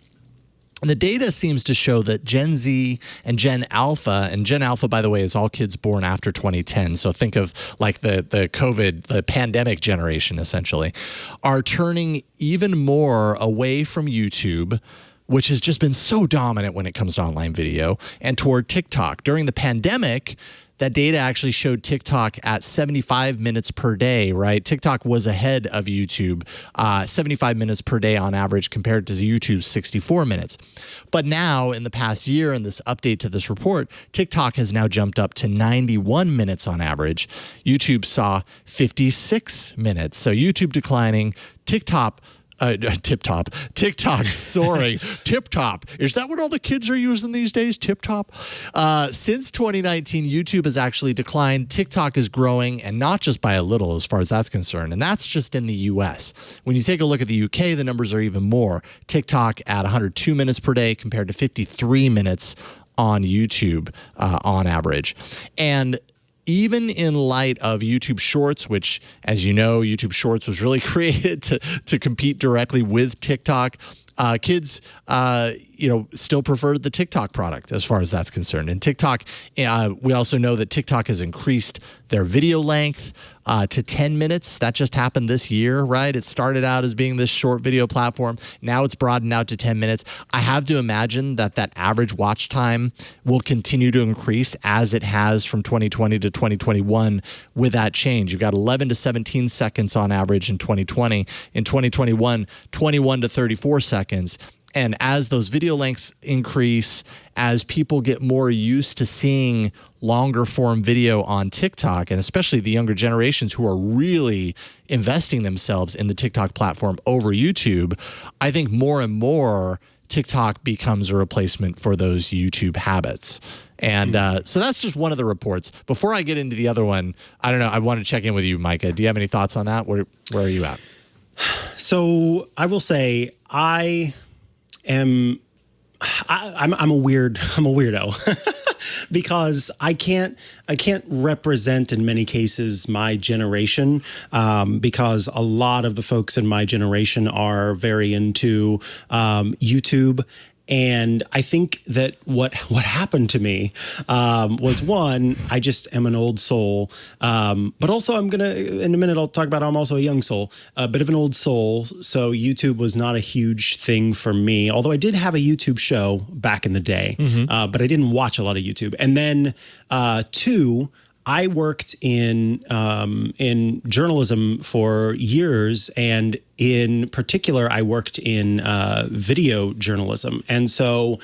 And the data seems to show that Gen Z and Gen Alpha, by the way, is all kids born after 2010. So think of like the COVID, the pandemic generation, essentially, are turning even more away from YouTube, which has just been so dominant when it comes to online video, and toward TikTok. During the pandemic, that data actually showed TikTok at 75 minutes per day, right? TikTok was ahead of YouTube, 75 minutes per day on average compared to YouTube's 64 minutes. But now, in the past year, in this update to this report, TikTok has now jumped up to 91 minutes on average. YouTube saw 56 minutes. So YouTube declining, TikTok soaring. Tip-top. Is that what all the kids are using these days? Tip-top? Since 2019, YouTube has actually declined. TikTok is growing, and not just by a little as far as that's concerned. And that's just in the US. When you take a look at the UK, the numbers are even more. TikTok at 102 minutes per day compared to 53 minutes on YouTube on average. And even in light of YouTube Shorts, which, as you know, YouTube Shorts was really created to compete directly with TikTok, kids, still prefer the TikTok product as far as that's concerned. And TikTok, we also know that TikTok has increased their video length to 10 minutes. That just happened this year, right? It started out as being this short video platform. Now it's broadened out to 10 minutes. I have to imagine that average watch time will continue to increase as it has from 2020 to 2021 with that change. You've got 11 to 17 seconds on average in 2020. In 2021, 21 to 34 seconds. And as those video lengths increase, as people get more used to seeing longer form video on TikTok, and especially the younger generations who are really investing themselves in the TikTok platform over YouTube, I think more and more TikTok becomes a replacement for those YouTube habits. And so that's just one of the reports. Before I get into the other one, I don't know, I want to check in with you, Mikah. Do you have any thoughts on that? Where are you at? So I will say I'm a weirdo because I can't represent in many cases my generation because a lot of the folks in my generation are very into YouTube. And I think that what happened to me was, one, I just am an old soul. But also in a minute, I'll talk about I'm also a young soul, a bit of an old soul. So YouTube was not a huge thing for me, although I did have a YouTube show back in the day, but I didn't watch a lot of YouTube. And then two, I worked in journalism for years, and in particular, I worked in video journalism. And so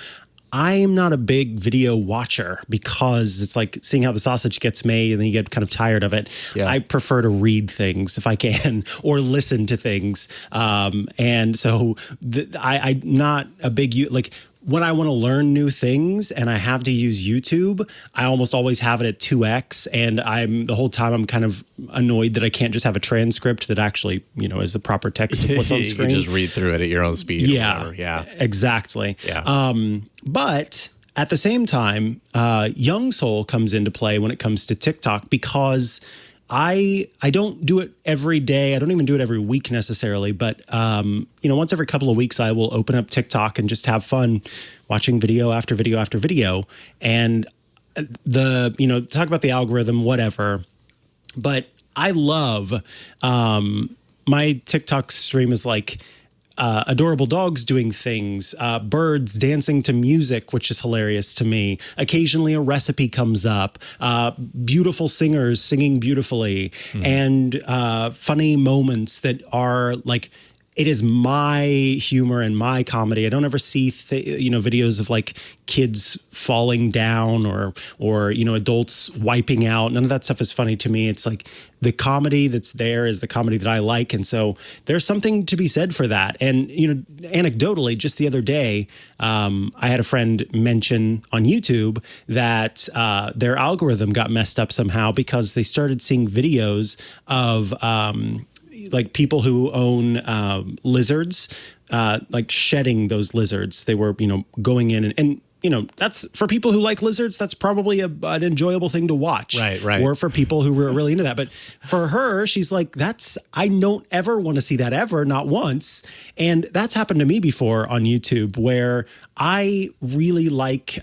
I'm not a big video watcher because it's like seeing how the sausage gets made and then you get kind of tired of it. Yeah. I prefer to read things if I can or listen to things. And so I'm not a big, when I want to learn new things and I have to use YouTube, I almost always have it at 2x. And the whole time I'm kind of annoyed that I can't just have a transcript that actually, is the proper text of what's on screen. You can just read through it at your own speed. Yeah, exactly. Yeah. But at the same time, young soul comes into play when it comes to TikTok because I don't do it every day. I don't even do it every week necessarily, but once every couple of weeks, I will open up TikTok and just have fun watching video after video after video. And talk about the algorithm, whatever. But I love my TikTok stream is like adorable dogs doing things, birds dancing to music, which is hilarious to me. Occasionally a recipe comes up, beautiful singers singing beautifully, and funny moments that are like it is my humor and my comedy. I don't ever see videos of like kids falling down or adults wiping out. None of that stuff is funny to me. It's like the comedy that's there is the comedy that I like, and so there's something to be said for that. And anecdotally, just the other day, I had a friend mention on YouTube that their algorithm got messed up somehow because they started seeing videos of like people who own lizards, like shedding those lizards. They were, going in and that's for people who like lizards. That's probably an enjoyable thing to watch. Right. Or for people who were really into that. But for her, she's like, I don't ever want to see that ever, not once. And that's happened to me before on YouTube, where I really like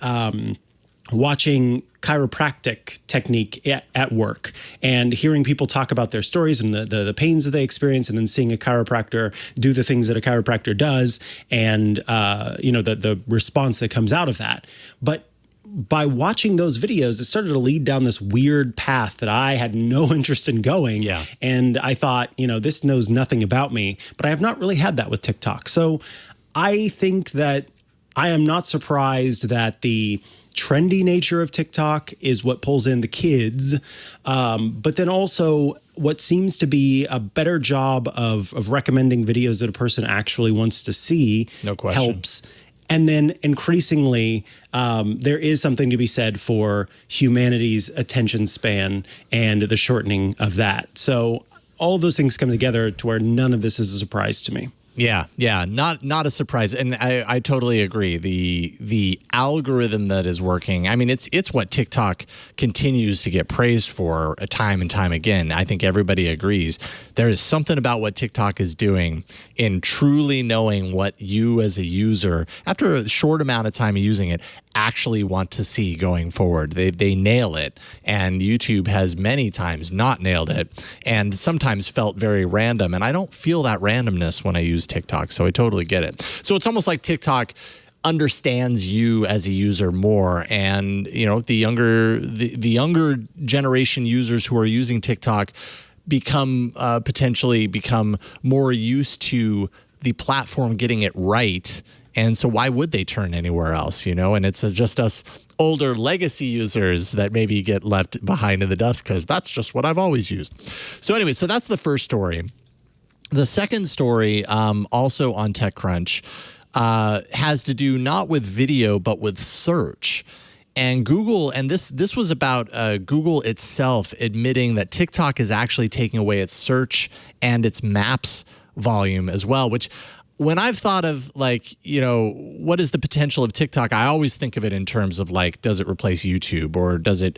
watching chiropractic technique at work and hearing people talk about their stories and the pains that they experience, and then seeing a chiropractor do the things that a chiropractor does, and the response that comes out of that. But by watching those videos, it started to lead down this weird path that I had no interest in going. Yeah. And I thought, this knows nothing about me, but I have not really had that with TikTok. So I think that I am not surprised that the trendy nature of TikTok is what pulls in the kids. But then also what seems to be a better job of recommending videos that a person actually wants to see. No question. Helps. And then increasingly, there is something to be said for humanity's attention span and the shortening of that. So all of those things come together to where none of this is a surprise to me. Yeah, not a surprise, and I totally agree. The algorithm that is working, I mean, it's what TikTok continues to get praised for time and time again. I think everybody agrees. There is something about what TikTok is doing in truly knowing what you as a user, after a short amount of time of using it, actually want to see going forward. They nail it, and YouTube has many times not nailed it, and sometimes felt very random. And I don't feel that randomness when I use TikTok, so I totally get it. So it's almost like TikTok understands you as a user more, and the younger generation users who are using TikTok potentially become more used to the platform getting it right. And so why would they turn anywhere else, And it's just us older legacy users that maybe get left behind in the dust because that's just what I've always used. So anyway, so that's the first story. The second story, also on TechCrunch, has to do not with video, but with search. And Google, and this was about Google itself admitting that TikTok is actually taking away its search and its maps volume as well, which when I've thought of what is the potential of TikTok, I always think of it in terms of does it replace YouTube, or does it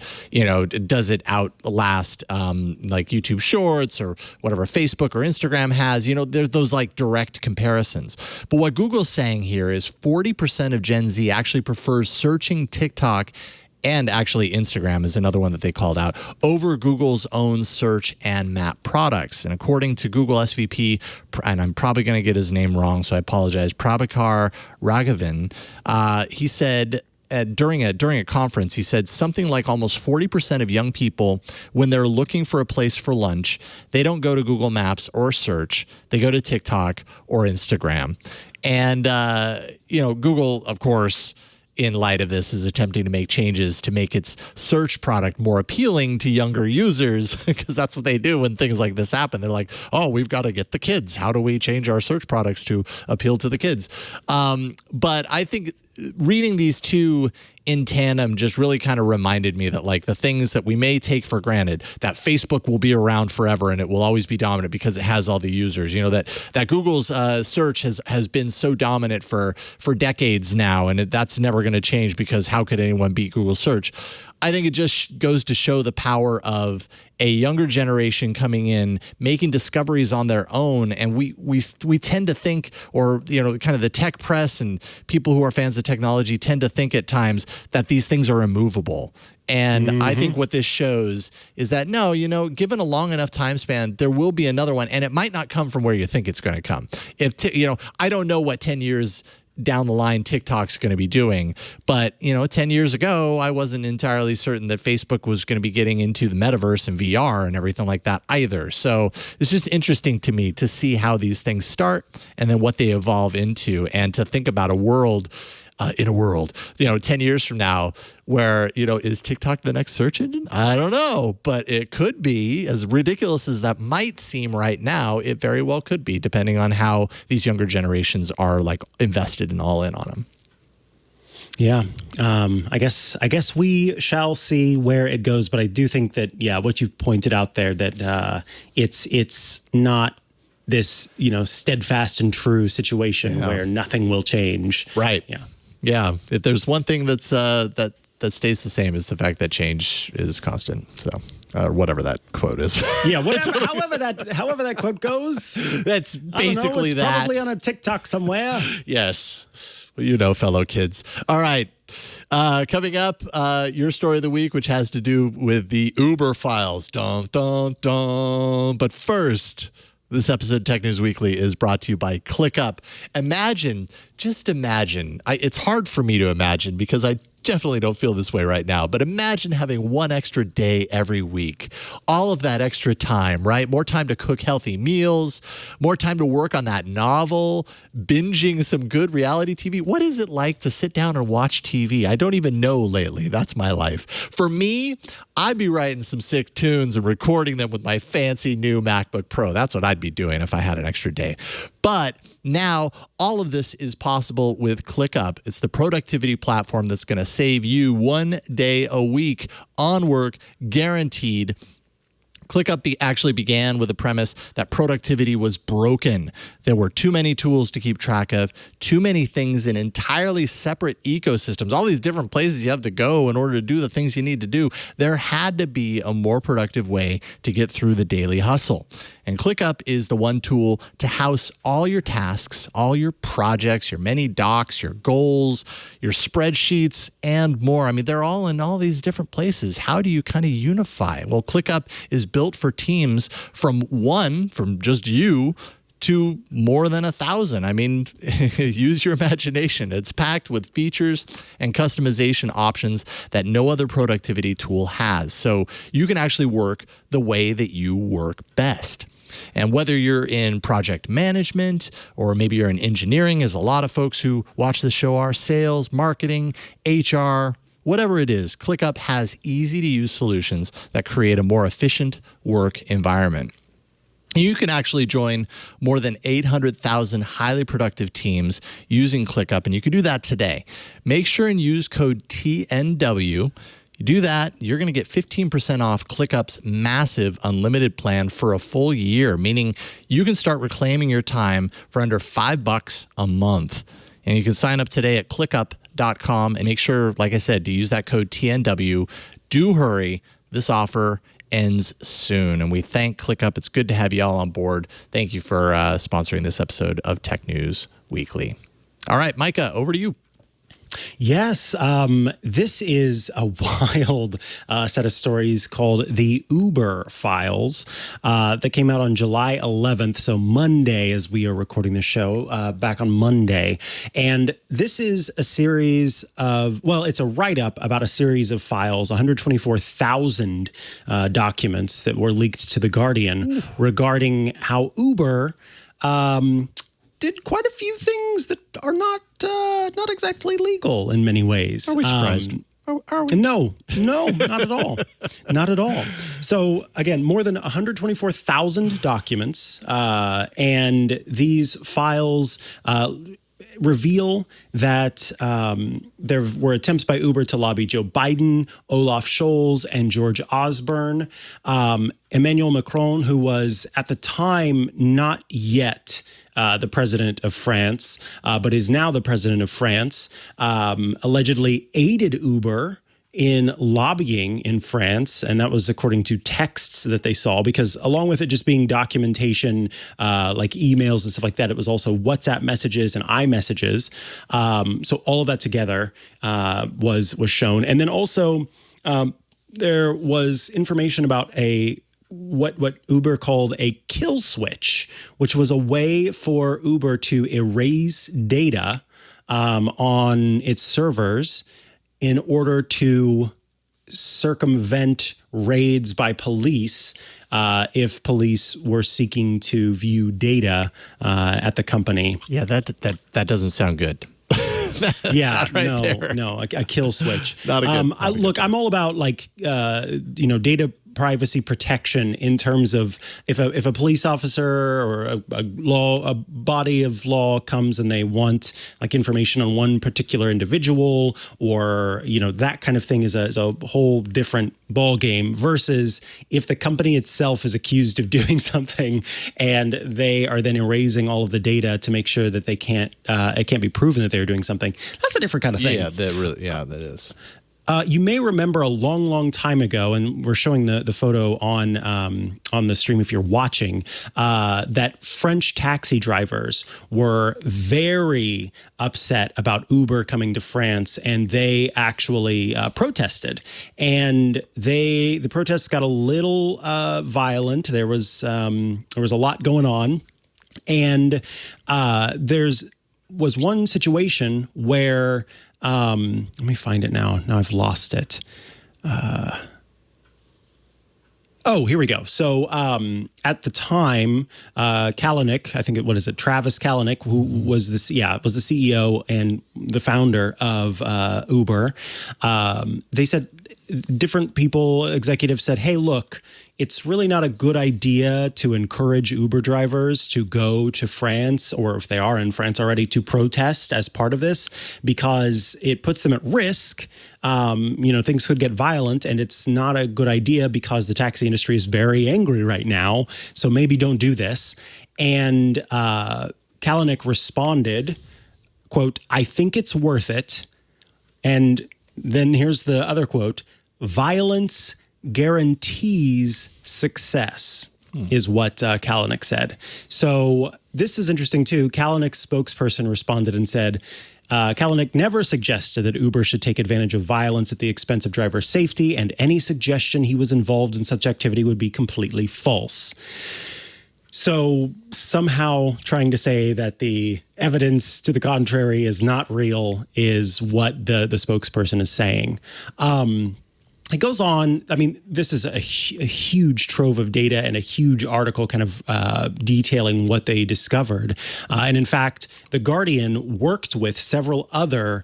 outlast YouTube Shorts or whatever Facebook or Instagram has? There's those direct comparisons. But what Google's saying here is 40% of Gen Z actually prefers searching TikTok, and actually Instagram is another one that they called out, over Google's own search and map products. And according to Google SVP, and I'm probably going to get his name wrong, so I apologize, Prabhakar Raghavan, he said during a conference, he said something like almost 40% of young people, when they're looking for a place for lunch, they don't go to Google Maps or search, they go to TikTok or Instagram. And, Google, of course, in light of this, is attempting to make changes to make its search product more appealing to younger users, because that's what they do when things like this happen. They're like, oh, we've got to get the kids. How do we change our search products to appeal to the kids? But I think reading these two in tandem just really kind of reminded me that the things that we may take for granted, that Facebook will be around forever and it will always be dominant because it has all the users, that Google's search has been so dominant for decades now, and that's never going to change because how could anyone beat Google search? I think it just goes to show the power of a younger generation coming in, making discoveries on their own. And we tend to think, or, kind of the tech press and people who are fans of technology tend to think at times that these things are immovable. And I think what this shows is that, no, given a long enough time span, there will be another one, and it might not come from where you think it's going to come. I don't know what 10 years down the line TikTok's going to be doing. But, 10 years ago, I wasn't entirely certain that Facebook was going to be getting into the metaverse and VR and everything like that either. So it's just interesting to me to see how these things start and then what they evolve into, and to think about a world, 10 years from now where, is TikTok the next search engine? I don't know, but it could be. As ridiculous as that might seem right now, it very well could be, depending on how these younger generations are invested and all in on them. Yeah, I guess we shall see where it goes. But I do think that, what you've pointed out there, that it's not this, steadfast and true situation where nothing will change. Right. Yeah. Yeah. If there's one thing that's that stays the same, is the fact that change is constant. So whatever that quote is. Yeah. However that quote goes. That's basically it's that. Probably on a TikTok somewhere. Yes. Fellow kids. All right. Coming up, your story of the week, which has to do with the Uber files. Dun, dun, dun. But first, this episode of Tech News Weekly is brought to you by ClickUp. Just imagine. It's hard for me to imagine because I definitely don't feel this way right now, but imagine having one extra day every week. All of that extra time, right? More time to cook healthy meals, more time to work on that novel, binging some good reality TV. What is it like to sit down and watch TV? I don't even know lately. That's my life. For me, I'd be writing some sick tunes and recording them with my fancy new MacBook Pro. That's what I'd be doing if I had an extra day. But now all of this is possible with ClickUp. It's the productivity platform that's going to save you 1 day a week on work, guaranteed. ClickUp actually began with the premise that productivity was broken. There were too many tools to keep track of, too many things in entirely separate ecosystems, all these different places you have to go in order to do the things you need to do. There had to be a more productive way to get through the daily hustle. And ClickUp is the one tool to house all your tasks, all your projects, your many docs, your goals, your spreadsheets, and more. I mean, they're all in all these different places. How do you kind of unify? Well, ClickUp is built for teams from just you, to more than 1,000. I mean, use your imagination. It's packed with features and customization options that no other productivity tool has. So you can actually work the way that you work best. And whether you're in project management or maybe you're in engineering, as a lot of folks who watch the show are, sales, marketing, HR, whatever it is, ClickUp has easy-to-use solutions that create a more efficient work environment. You can actually join more than 800,000 highly productive teams using ClickUp, and you can do that today. Make sure and use code TNW. You do that, you're going to get 15% off ClickUp's massive unlimited plan for a full year, meaning you can start reclaiming your time for under $5 a month. And you can sign up today at clickup.com and make sure, like I said, to use that code TNW. Do hurry. This offer ends soon. And we thank ClickUp. It's good to have you all on board. Thank you for sponsoring this episode of Tech News Weekly. All right, Mikah, over to you. Yes, this is a wild set of stories called the Uber files that came out on July 11th, so Monday, as we are recording the show, back on Monday. And this is a series of, it's a write-up about a series of files, 124,000 documents that were leaked to The Guardian regarding how Uber did quite a few things that are not exactly legal in many ways. Are we surprised? Are we? No, not at all. Not at all. So again, more than 124,000 documents, and these files reveal that there were attempts by Uber to lobby Joe Biden, Olaf Scholz, and George Osborne. Emmanuel Macron, who was at the time not yet the president of France, but is now the president of France, allegedly aided Uber in lobbying in France. And that was according to texts that they saw, because along with it just being documentation, like emails and stuff like that, it was also WhatsApp messages and iMessages. So all of that together was shown. And then also there was information about what Uber called a kill switch, which was a way for Uber to erase data on its servers in order to circumvent raids by police if police were seeking to view data at the company. Yeah, that doesn't sound good. Yeah, right no, a kill switch. Not a good. Look, I'm all about data privacy protection in terms of if a police officer or a body of law comes and they want like information on one particular individual or that kind of thing is a whole different ball game versus if the company itself is accused of doing something and they are then erasing all of the data to make sure that it can't be proven that they're doing something. That's a different kind of thing. Yeah, that is. You may remember a long, long time ago, and we're showing the photo on the stream if you're watching, that French taxi drivers were very upset about Uber coming to France, and they actually protested. And the protests got a little violent. There was a lot going on, and was one situation where. Let me find it now. Now I've lost it. Here we go. So at the time, Kalanick, I think Travis Kalanick, who was the CEO and the founder of Uber. They said different executives said, hey, look, it's really not a good idea to encourage Uber drivers to go to France, or if they are in France already, to protest as part of this, because it puts them at risk. Things could get violent, and it's not a good idea because the taxi industry is very angry right now. So maybe don't do this. And Kalanick responded, quote, I think it's worth it. And then here's the other quote, violence guarantees success, is what Kalanick said. So this is interesting too. Kalanick's spokesperson responded and said, Kalanick never suggested that Uber should take advantage of violence at the expense of driver safety, and any suggestion he was involved in such activity would be completely false. So somehow trying to say that the evidence to the contrary is not real is what the spokesperson is saying. It goes on. I mean, this is a huge trove of data and a huge article kind of detailing what they discovered. And in fact, The Guardian worked with several other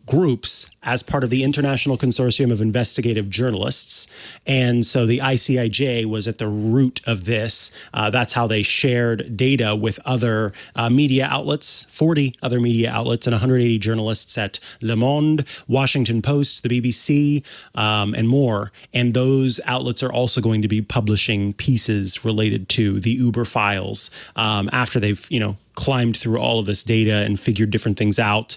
groups as part of the International Consortium of Investigative Journalists. And so the ICIJ was at the root of this. That's how they shared data with other media outlets, 40 other media outlets and 180 journalists at Le Monde, Washington Post, the BBC, and more. And those outlets are also going to be publishing pieces related to the Uber files after they've, climbed through all of this data and figured different things out.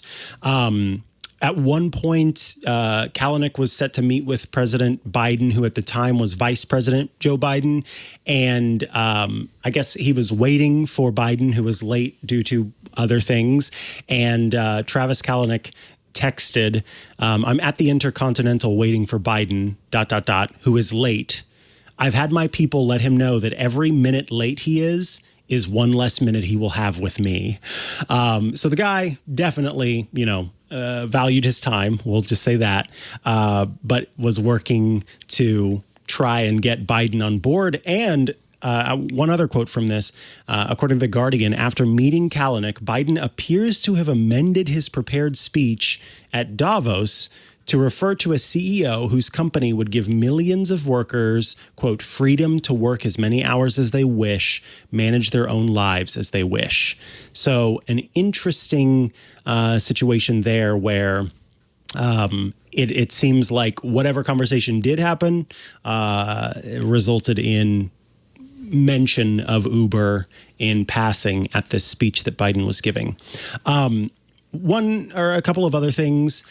At one point, Kalanick was set to meet with President Biden, who at the time was Vice President Joe Biden. And I guess he was waiting for Biden, who was late due to other things. And Travis Kalanick texted, I'm at the Intercontinental waiting for Biden, ... who is late. I've had my people let him know that every minute late he is one less minute he will have with me. So the guy definitely, valued his time. We'll just say that, but was working to try and get Biden on board. And one other quote from this, according to The Guardian, after meeting Kalanick, Biden appears to have amended his prepared speech at Davos to refer to a CEO whose company would give millions of workers, quote, freedom to work as many hours as they wish, manage their own lives as they wish. So an interesting situation there where it seems like whatever conversation did happen resulted in mention of Uber in passing at this speech that Biden was giving. One or a couple of other things.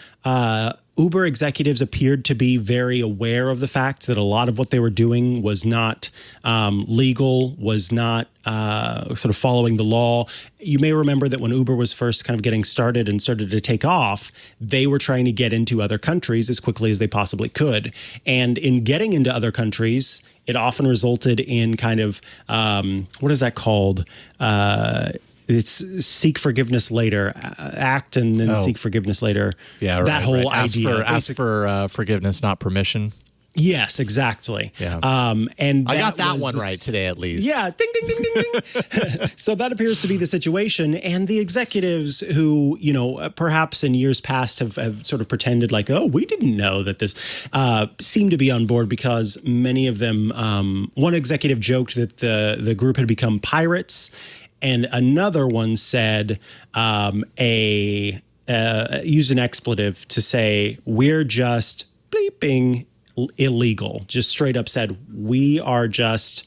Uber executives appeared to be very aware of the fact that a lot of what they were doing was not legal, was not sort of following the law. You may remember that when Uber was first kind of getting started and started to take off, they were trying to get into other countries as quickly as they possibly could. And in getting into other countries, it often resulted in kind of, what is that called? it's seek forgiveness later, act and then seek forgiveness later. Yeah, that whole idea. Ask for forgiveness, not permission. Yes, exactly. Yeah. And I got that one right today, at least. Yeah, ding, ding, ding, ding, ding. So that appears to be the situation. And the executives who, perhaps in years past have sort of pretended like, oh, we didn't know that this, seem to be on board because many of them, one executive joked that the group had become pirates, and another one said used an expletive to say, we're just bleeping illegal, just straight up said, we are just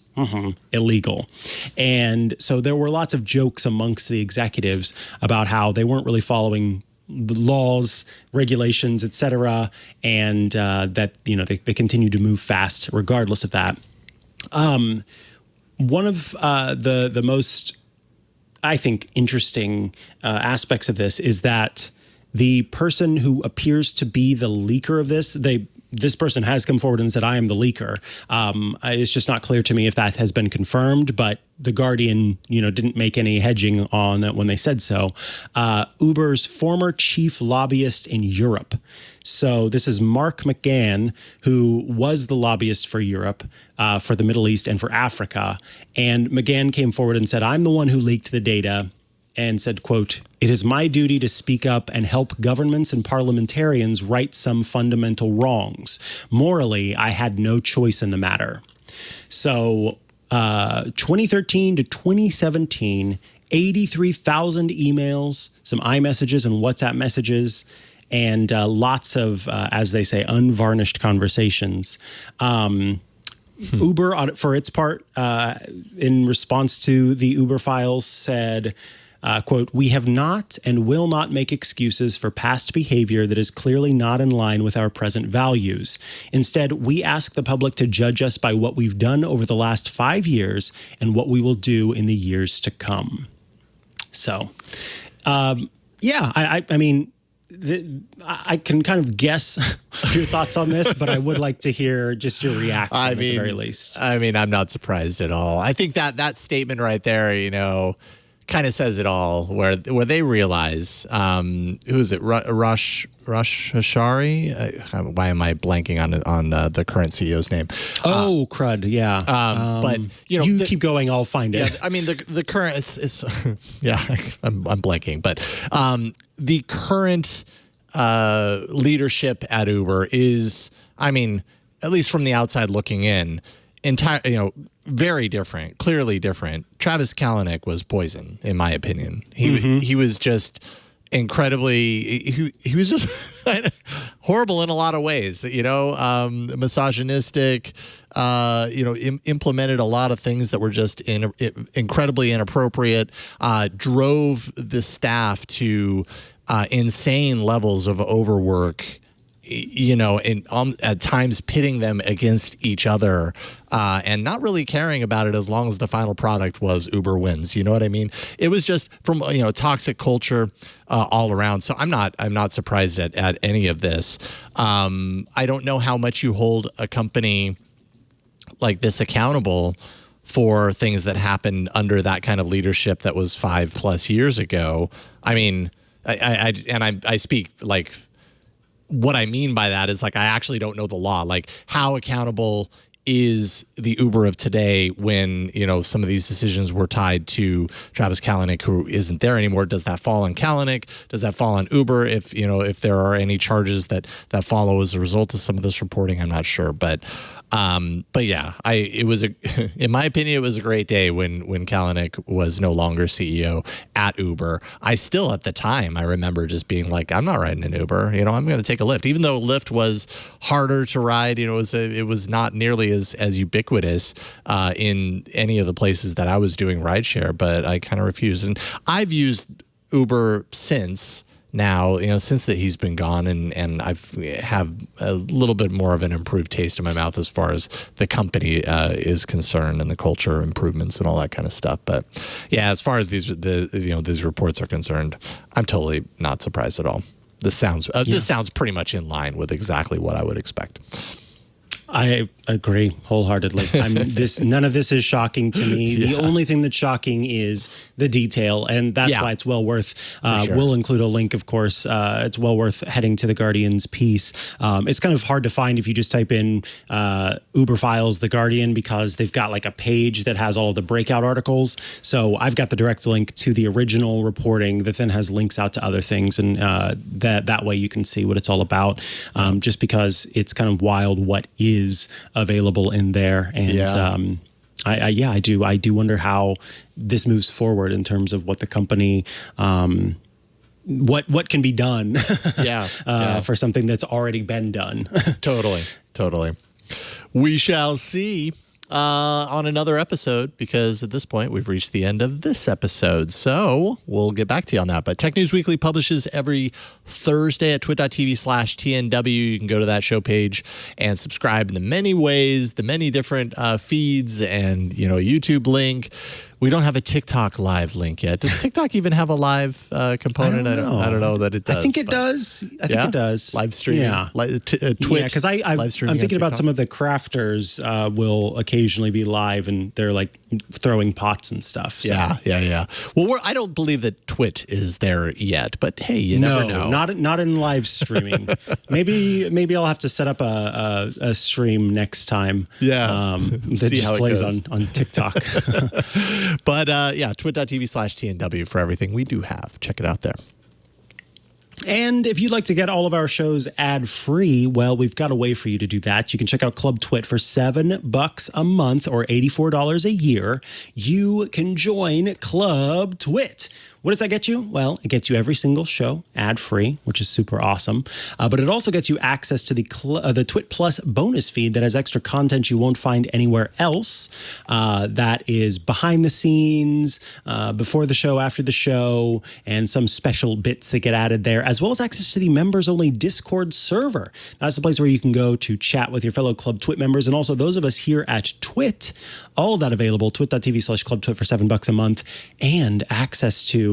illegal. And so there were lots of jokes amongst the executives about how they weren't really following the laws, regulations, et cetera, and that, they continue to move fast regardless of that. One of the most, I think, interesting aspects of this is that the person who appears to be the leaker of this person has come forward and said, I am the leaker. It's just not clear to me if that has been confirmed, but The Guardian, didn't make any hedging on it when they said so. Uber's former chief lobbyist in Europe. So this is Mark McGann, who was the lobbyist for Europe, for the Middle East and for Africa. And McGann came forward and said, I'm the one who leaked the data, and said, quote, it is my duty to speak up and help governments and parliamentarians right some fundamental wrongs. Morally, I had no choice in the matter. So 2013 to 2017, 83,000 emails, some iMessages and WhatsApp messages, and lots of, as they say, unvarnished conversations. Uber, for its part, in response to the Uber files, said, quote, we have not and will not make excuses for past behavior that is clearly not in line with our present values. Instead, we ask the public to judge us by what we've done over the last 5 years and what we will do in the years to come. So, I mean, I can kind of guess your thoughts on this, but I would like to hear just your reaction at the very least. I mean, I'm not surprised at all. I think that statement right there, kind of says it all, where they realize, who is it, Rush Hashari? Why am I blanking on the current CEO's name? Crud, yeah. But you keep going, I'll find it. Yeah, I mean the current is yeah, I'm blanking, but the current leadership at Uber is, I mean, at least from the outside looking in, very different, clearly different. Travis Kalanick was poison, in my opinion. He was just incredibly, he was just horrible in a lot of ways, misogynistic, implemented a lot of things that were just incredibly inappropriate, drove the staff to insane levels of overwork, and at times pitting them against each other, and not really caring about it as long as the final product was Uber wins. You know what I mean? It was just from toxic culture all around. So I'm not surprised at any of this. I don't know how much you hold a company like this accountable for things that happened under that kind of leadership that was 5+ years ago. I mean, I speak like. What I mean by that is, like, I actually don't know the law. Like, how accountable is the Uber of today when, some of these decisions were tied to Travis Kalanick, who isn't there anymore? Does that fall on Kalanick? Does that fall on Uber? If there are any charges that follow as a result of some of this reporting, I'm not sure. But yeah, in my opinion, it was a great day when Kalanick was no longer CEO at Uber. I still, at the time, I remember just being like, I'm not riding an Uber. I'm going to take a Lyft, even though Lyft was harder to ride. It was not nearly as ubiquitous in any of the places that I was doing rideshare, but I kind of refused. And I've used Uber since. Now, since that he's been gone, and I've have a little bit more of an improved taste in my mouth as far as the company is concerned and the culture improvements and all that kind of stuff. But yeah, as far as these reports are concerned, I'm totally not surprised at all. This sounds pretty much in line with exactly what I would expect. I agree wholeheartedly. None of this is shocking to me. The only thing that's shocking is the detail, and that's why it's well worth. Sure. We'll include a link, of course. It's well worth heading to the Guardian's piece. It's kind of hard to find if you just type in Uber Files, The Guardian, because they've got like a page that has all of the breakout articles. So I've got the direct link to the original reporting that then has links out to other things, and that way you can see what it's all about. Just because it's kind of wild what is available in there, and I do wonder how this moves forward in terms of what the company what can be done for something that's already been done. Totally. We shall see on another episode, because at this point we've reached the end of this episode. So we'll get back to you on that. But Tech News Weekly publishes every Thursday at twit.tv/TNW. You can go to that show page and subscribe in the many ways, the many different feeds, and YouTube link. We don't have a TikTok live link yet. Does TikTok even have a live component? I don't know that it does. I think it does. I think it does. Live streaming. Yeah. Twitch. Yeah, because I'm thinking about some of the crafters will occasionally be live, and they're like throwing pots and stuff. So. Yeah. Well, I don't believe that TWiT is there yet, but hey, you never know. Not in live streaming. maybe I'll have to set up a stream next time. Yeah. That just plays on TikTok. But twit.tv/TNW for everything we do have. Check it out there. And if you'd like to get all of our shows ad-free, well, we've got a way for you to do that. You can check out Club Twit for $7 a month or $84 a year. You can join Club Twit. What does that get you? Well, it gets you every single show ad-free, which is super awesome. But it also gets you access to the Twit Plus bonus feed that has extra content you won't find anywhere else. That is behind the scenes, before the show, after the show, and some special bits that get added there, as well as access to the members-only Discord server. That's the place where you can go to chat with your fellow Club Twit members, and also those of us here at Twit. All of that available, twit.tv/clubtwit for $7 a month, and access to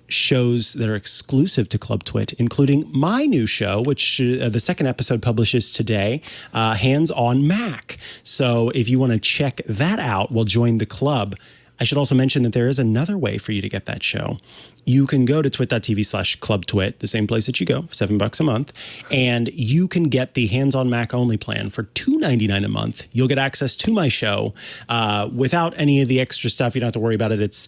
shows that are exclusive to Club Twit, including my new show, which the second episode publishes today, Hands on Mac. So if you want to check that out, well, join the club. I should also mention that there is another way for you to get that show. You can go to twit.tv/clubtwit, the same place that you go, for $7 a month, and you can get the Hands on Mac only plan for $2.99 a month. You'll get access to my show without any of the extra stuff. You don't have to worry about it. It's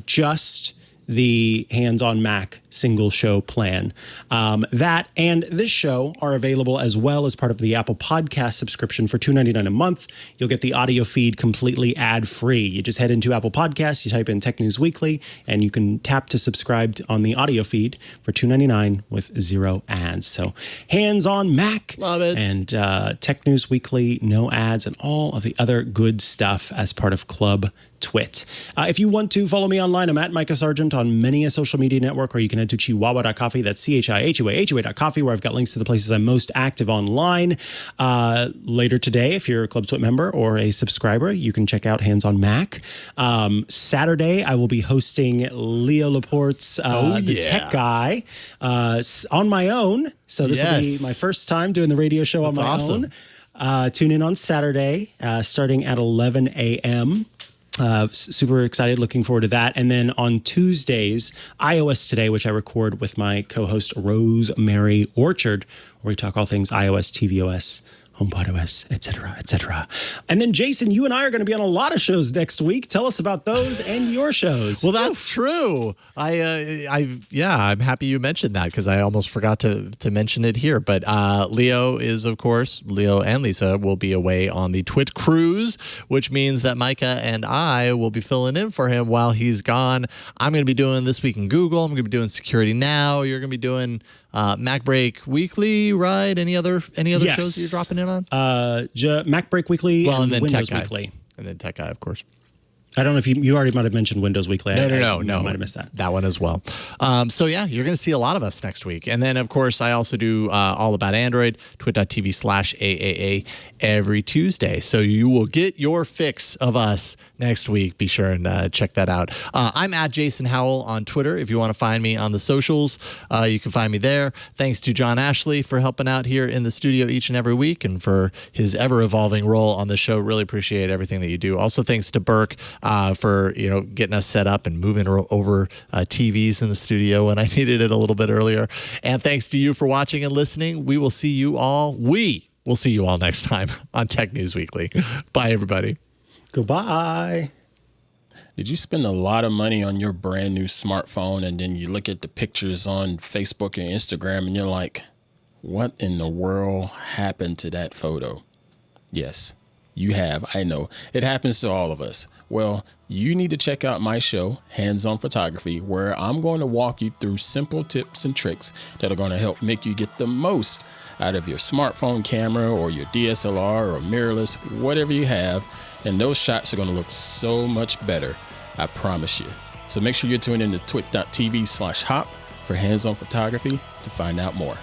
just the Hands on Mac single show plan. That and this show are available as well as part of the Apple Podcast subscription for $2.99 a month. You'll get the audio feed completely ad-free. You just head into Apple Podcasts, you type in Tech News Weekly, and you can tap to subscribe on the audio feed for $2.99 with 0 ads. So Hands on Mac. Love it. And Tech News Weekly, no ads, and all of the other good stuff as part of Club Twit. If you want to follow me online, I'm at Mikah Sargent on many a social media network, or you can head to chihuahua.coffee. That's CHIHUA.coffee, where I've got links to the places I'm most active online. Later today, if you're a Club Twit member or a subscriber, you can check out Hands on Mac. Saturday, I will be hosting Leo Laporte's The Tech Guy on my own. So this will be my first time doing the radio show on my own. Tune in on Saturday, starting at 11 a.m. Super excited, looking forward to that. And then on Tuesdays, iOS Today, which I record with my co-host Rosemary Orchard, where we talk all things iOS, tvOS, HomePodOS, etc., etc. And then, Jason, you and I are going to be on a lot of shows next week. Tell us about those and your shows. Well, that's true. I'm happy you mentioned that, because I almost forgot to mention it here. But Leo and Lisa will be away on the Twit cruise, which means that Mikah and I will be filling in for him while he's gone. I'm going to be doing This Week in Google. I'm going to be doing Security Now. You're going to be doing MacBreak Weekly, right? Any other shows that you're dropping in on? MacBreak Weekly and then Windows Weekly. And then Tech Guy, of course. I don't know if you already might have mentioned Windows Weekly. No. I might have missed that. That one as well. So yeah, you're going to see a lot of us next week. And then, of course, I also do All About Android, twit.tv/AAA every Tuesday. So you will get your fix of us next week. Be sure and check that out. I'm at Jason Howell on Twitter. If you want to find me on the socials, you can find me there. Thanks to John Ashley for helping out here in the studio each and every week and for his ever-evolving role on the show. Really appreciate everything that you do. Also, thanks to Burke for getting us set up and moving over TVs in the studio when I needed it a little bit earlier. And thanks to you for watching and listening. We will see you all next time on Tech News Weekly. Bye, everybody. Goodbye. Did you spend a lot of money on your brand new smartphone and then you look at the pictures on Facebook and Instagram and you're like, what in the world happened to that photo? Yes, you have. I know. It happens to all of us. Well, you need to check out my show, Hands On Photography, where I'm going to walk you through simple tips and tricks that are going to help make you get the most out of your smartphone camera or your DSLR or mirrorless, whatever you have. And those shots are going to look so much better. I promise you. So make sure you're tuning in to twit.tv/hop for Hands On Photography to find out more.